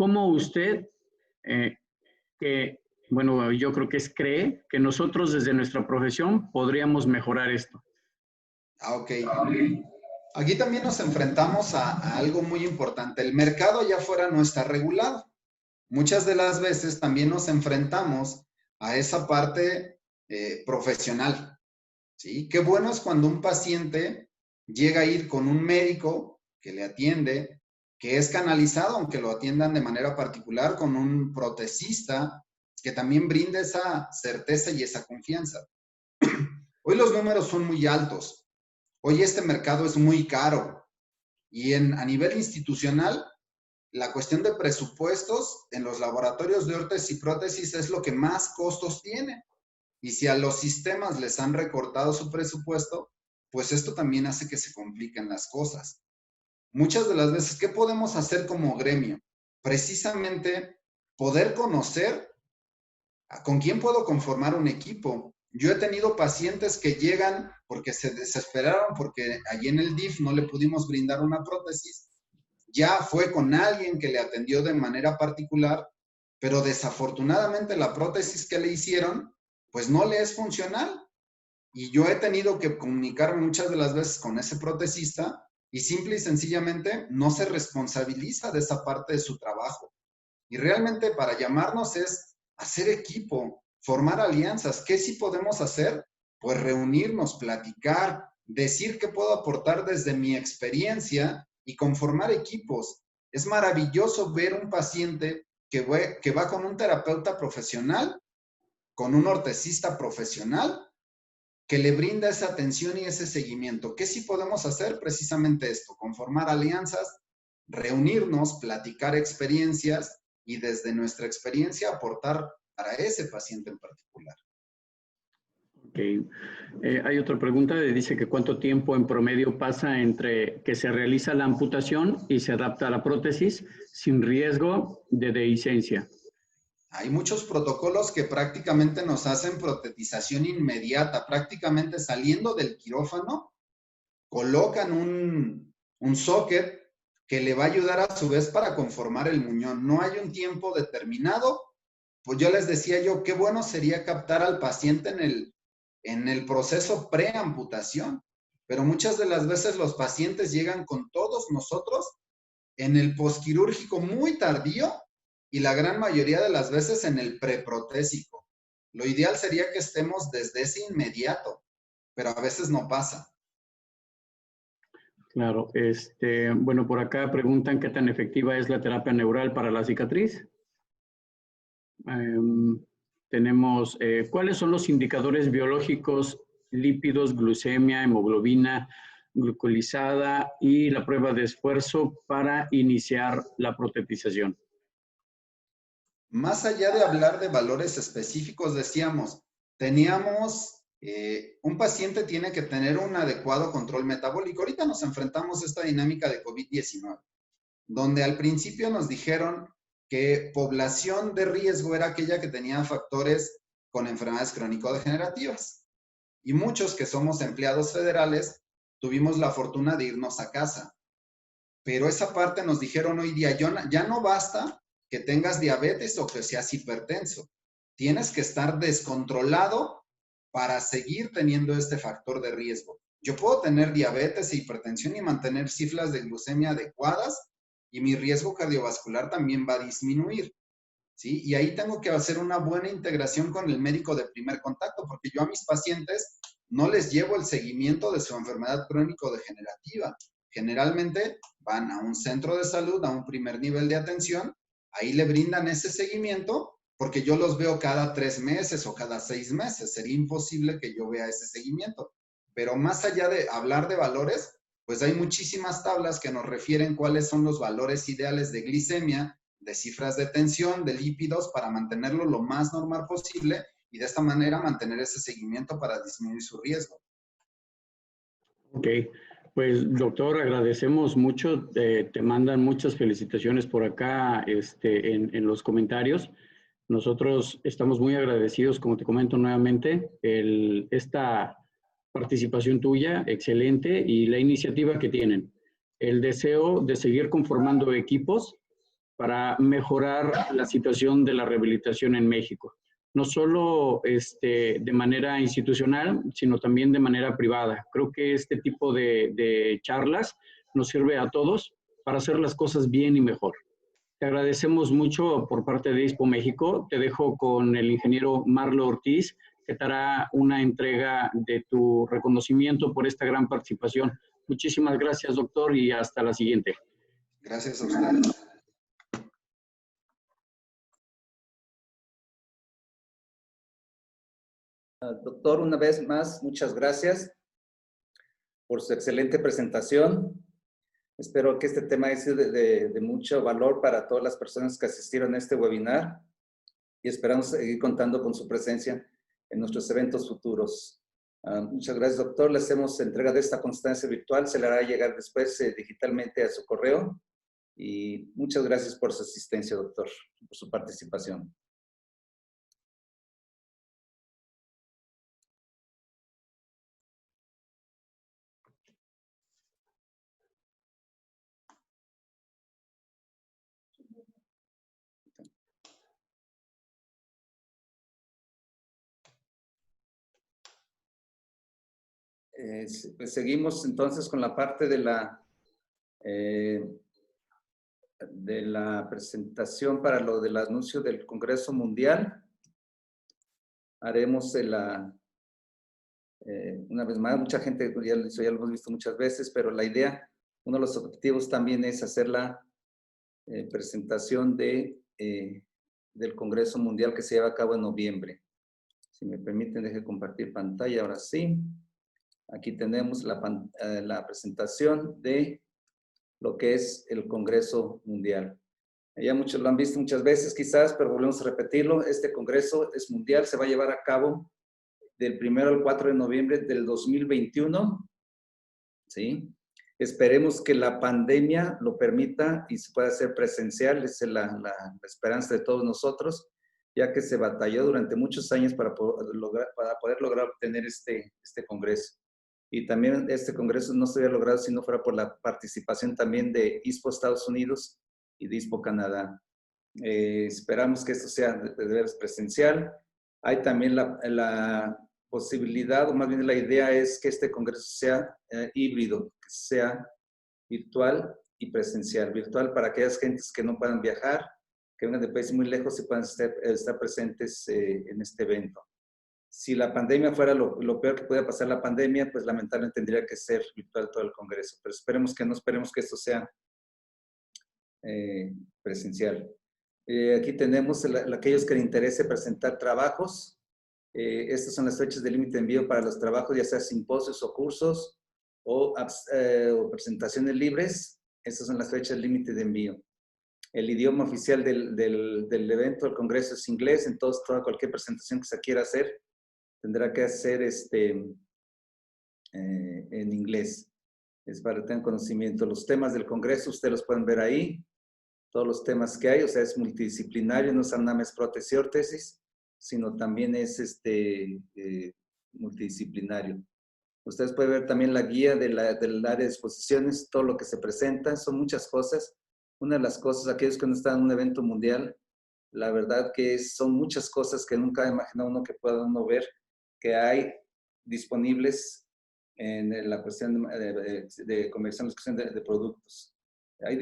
¿cómo usted, bueno, yo creo que cree que nosotros desde nuestra profesión podríamos mejorar esto? Ok. Aquí también nos enfrentamos a algo muy importante. El mercado allá afuera no está regulado. Muchas de las veces también nos enfrentamos a esa parte profesional, ¿sí? Qué bueno es cuando un paciente llega a ir con un médico que le atiende, que es canalizado, aunque lo atiendan de manera particular, con un protesista que también brinda esa certeza y esa confianza. Hoy los números son muy altos. Hoy este mercado es muy caro. Y a nivel institucional, la cuestión de presupuestos en los laboratorios de órtesis y prótesis es lo que más costos tiene. Y si a los sistemas les han recortado su presupuesto, pues esto también hace que se compliquen las cosas. Muchas de las veces, ¿qué podemos hacer como gremio? Precisamente poder conocer con quién puedo conformar un equipo. Yo he tenido pacientes que llegan porque se desesperaron porque allí en el DIF no le pudimos brindar una prótesis. Ya fue con alguien que le atendió de manera particular, pero desafortunadamente la prótesis que le hicieron, pues no le es funcional. Y yo he tenido que comunicarme muchas de las veces con ese protesista y simple y sencillamente no se responsabiliza de esa parte de su trabajo. Y realmente para llamarnos es hacer equipo, formar alianzas. ¿Qué sí podemos hacer? Pues reunirnos, platicar, decir qué puedo aportar desde mi experiencia y conformar equipos. Es maravilloso ver un paciente que va con un terapeuta profesional, con un ortesista profesional, que le brinda esa atención y ese seguimiento. ¿Qué sí podemos hacer? Precisamente esto, conformar alianzas, reunirnos, platicar experiencias y desde nuestra experiencia aportar para ese paciente en particular. Ok. Hay otra pregunta, dice que cuánto tiempo en promedio pasa entre que se realiza la amputación y se adapta a la prótesis sin riesgo de dehiscencia. Hay muchos protocolos que prácticamente nos hacen protetización inmediata, prácticamente saliendo del quirófano, colocan un socket que le va a ayudar a su vez para conformar el muñón. No hay un tiempo determinado. Pues yo les decía yo, qué bueno sería captar al paciente en el proceso preamputación, pero muchas de las veces los pacientes llegan con todos nosotros en el posquirúrgico muy tardío y la gran mayoría de las veces en el preprotésico. Lo ideal sería que estemos desde ese inmediato, pero a veces no pasa. Claro, bueno, por acá preguntan qué tan efectiva es la terapia neural para la cicatriz. Tenemos, ¿cuáles son los indicadores biológicos, lípidos, glucemia, hemoglobina glucolizada y la prueba de esfuerzo para iniciar la protetización? Más allá de hablar de valores específicos, decíamos, teníamos, un paciente tiene que tener un adecuado control metabólico. Ahorita nos enfrentamos a esta dinámica de COVID-19, donde al principio nos dijeron que población de riesgo era aquella que tenía factores con enfermedades crónico-degenerativas. Y muchos que somos empleados federales tuvimos la fortuna de irnos a casa. Pero esa parte nos dijeron hoy día, ya no basta que tengas diabetes o que seas hipertenso. Tienes que estar descontrolado para seguir teniendo este factor de riesgo. Yo puedo tener diabetes e hipertensión y mantener cifras de glucemia adecuadas y mi riesgo cardiovascular también va a disminuir, ¿sí? Y ahí tengo que hacer una buena integración con el médico de primer contacto, porque yo a mis pacientes no les llevo el seguimiento de su enfermedad crónico-degenerativa. Generalmente van a un centro de salud, a un primer nivel de atención, ahí le brindan ese seguimiento, porque yo los veo cada 3 meses o cada 6 meses. Sería imposible que yo vea ese seguimiento. Pero más allá de hablar de valores, pues hay muchísimas tablas que nos refieren cuáles son los valores ideales de glicemia, de cifras de tensión, de lípidos, para mantenerlo lo más normal posible y de esta manera mantener ese seguimiento para disminuir su riesgo. Ok, pues doctor, agradecemos mucho, te mandan muchas felicitaciones por acá en los comentarios. Nosotros estamos muy agradecidos, como te comento nuevamente, esta participación tuya, excelente, y la iniciativa que tienen. El deseo de seguir conformando equipos para mejorar la situación de la rehabilitación en México. No solo de manera institucional, sino también de manera privada. Creo que este tipo de charlas nos sirve a todos para hacer las cosas bien y mejor. Te agradecemos mucho por parte de ISPO México. Te dejo con el ingeniero Marlo Ortiz, que te hará una entrega de tu reconocimiento por esta gran participación. Muchísimas gracias, doctor, y hasta la siguiente. Gracias a ustedes. Doctor, una vez más, muchas gracias por su excelente presentación. Espero que este tema haya sido de mucho valor para todas las personas que asistieron a este webinar y esperamos seguir contando con su presencia en nuestros eventos futuros. Muchas gracias, doctor. Le hacemos entrega de esta constancia virtual. Se le hará llegar después digitalmente a su correo. Y muchas gracias por su asistencia, doctor, por su participación. Pues seguimos entonces con la parte de la presentación para lo del anuncio del Congreso Mundial. Haremos una vez más, mucha gente ya lo hemos visto muchas veces, pero la idea, uno de los objetivos también es hacer la presentación del Congreso Mundial que se lleva a cabo en noviembre. Si me permiten, deje compartir pantalla, ahora sí. Aquí tenemos la presentación de lo que es el Congreso Mundial. Ya muchos lo han visto muchas veces quizás, pero volvemos a repetirlo. Este Congreso es mundial, se va a llevar a cabo del 1 al 4 de noviembre del 2021. ¿Sí? Esperemos que la pandemia lo permita y se pueda hacer presencial. Esa es la esperanza de todos nosotros, ya que se batalló durante muchos años para poder lograr obtener este Congreso. Y también este Congreso no se hubiera logrado si no fuera por la participación también de ISPO Estados Unidos y de ISPO Canadá. Esperamos que esto sea de veras presencial. Hay también la posibilidad, o más bien la idea es que este Congreso sea híbrido, que sea virtual y presencial. Virtual para aquellas gentes que no puedan viajar, que vengan de países muy lejos y puedan estar presentes en este evento. Si la pandemia fuera lo peor que pueda pasar la pandemia, pues lamentablemente tendría que ser virtual todo el Congreso. Pero esperemos que esto sea presencial. Aquí tenemos aquellos que les interese presentar trabajos. Estas son las fechas de límite de envío para los trabajos, ya sea simposios o cursos o presentaciones libres. Estas son las fechas límite de envío. El idioma oficial del evento, del Congreso, es inglés. Entonces, cualquier presentación que se quiera hacer tendrá que hacer en inglés. Es para que tengan conocimiento. Los temas del Congreso, ustedes los pueden ver ahí. Todos los temas que hay, o sea, es multidisciplinario, no es nada más prótesis y órtesis, sino también es multidisciplinario. Ustedes pueden ver también la guía del área de exposiciones, todo lo que se presenta, son muchas cosas. Una de las cosas, aquellos que no están en un evento mundial, la verdad que son muchas cosas que nunca ha imaginado uno que pueda uno ver, que hay disponibles en la cuestión de comercialización de productos. Hay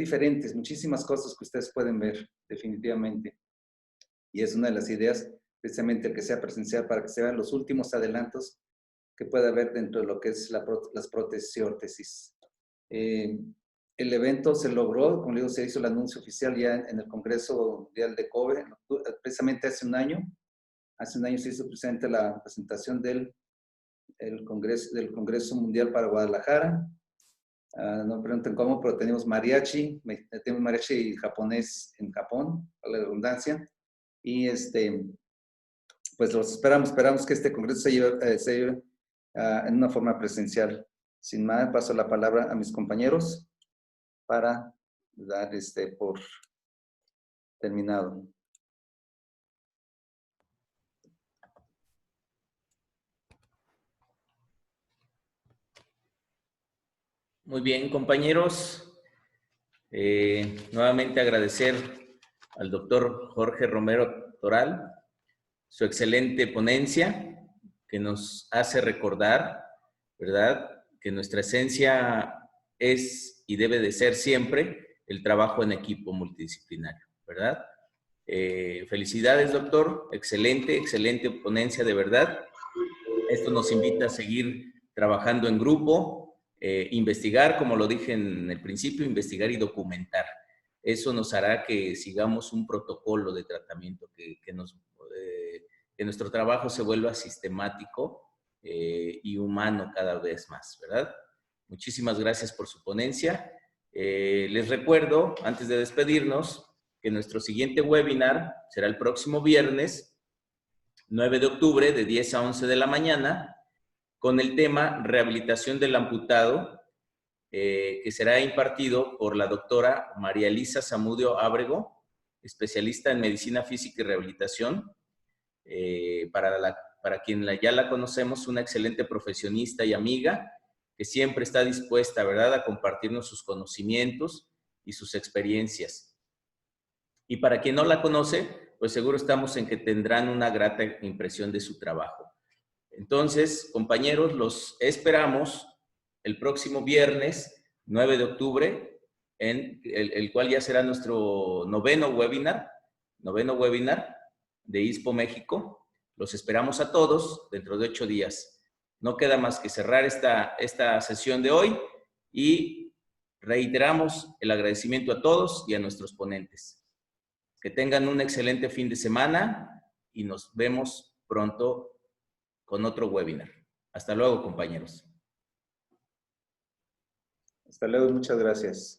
muchísimas cosas que ustedes pueden ver, definitivamente. Y es una de las ideas, precisamente, que sea presencial para que se vean los últimos adelantos que pueda haber dentro de lo que es las prótesis y órtesis. El evento se logró, como digo, se hizo el anuncio oficial ya en el Congreso Mundial de Kobe, precisamente hace un año. Hace un año se hizo precisamente la presentación del Congreso Mundial para Guadalajara. No me pregunten cómo, pero tenemos mariachi japonés en Japón, a la redundancia. Y pues los esperamos que este congreso se lleve en una forma presencial. Sin más, paso la palabra a mis compañeros para dar por terminado. Muy bien, compañeros. Nuevamente agradecer al doctor Jorge Romero Toral, su excelente ponencia que nos hace recordar, ¿verdad?, que nuestra esencia es y debe de ser siempre el trabajo en equipo multidisciplinario, ¿verdad? Felicidades, doctor. Excelente, excelente ponencia, de verdad. Esto nos invita a seguir trabajando en grupo, investigar, como lo dije en el principio, investigar y documentar. Eso nos hará que sigamos un protocolo de tratamiento, que nuestro trabajo se vuelva sistemático y humano cada vez más, ¿verdad? Muchísimas gracias por su ponencia. Les recuerdo, antes de despedirnos, que nuestro siguiente webinar será el próximo viernes, 9 de octubre, de 10 a 11 de la mañana, con el tema Rehabilitación del Amputado, que será impartido por la doctora María Elisa Zamudio Ábrego, especialista en Medicina Física y Rehabilitación. Para quien ya la conocemos, una excelente profesionista y amiga, que siempre está dispuesta, ¿verdad?, a compartirnos sus conocimientos y sus experiencias. Y para quien no la conoce, pues seguro estamos en que tendrán una grata impresión de su trabajo. Entonces, compañeros, los esperamos el próximo viernes, 9 de octubre, en el cual ya será nuestro noveno webinar de ISPO México. Los esperamos a todos dentro de 8 días. No queda más que cerrar esta sesión de hoy y reiteramos el agradecimiento a todos y a nuestros ponentes. Que tengan un excelente fin de semana y nos vemos pronto con otro webinar. Hasta luego, compañeros. Hasta luego, muchas gracias.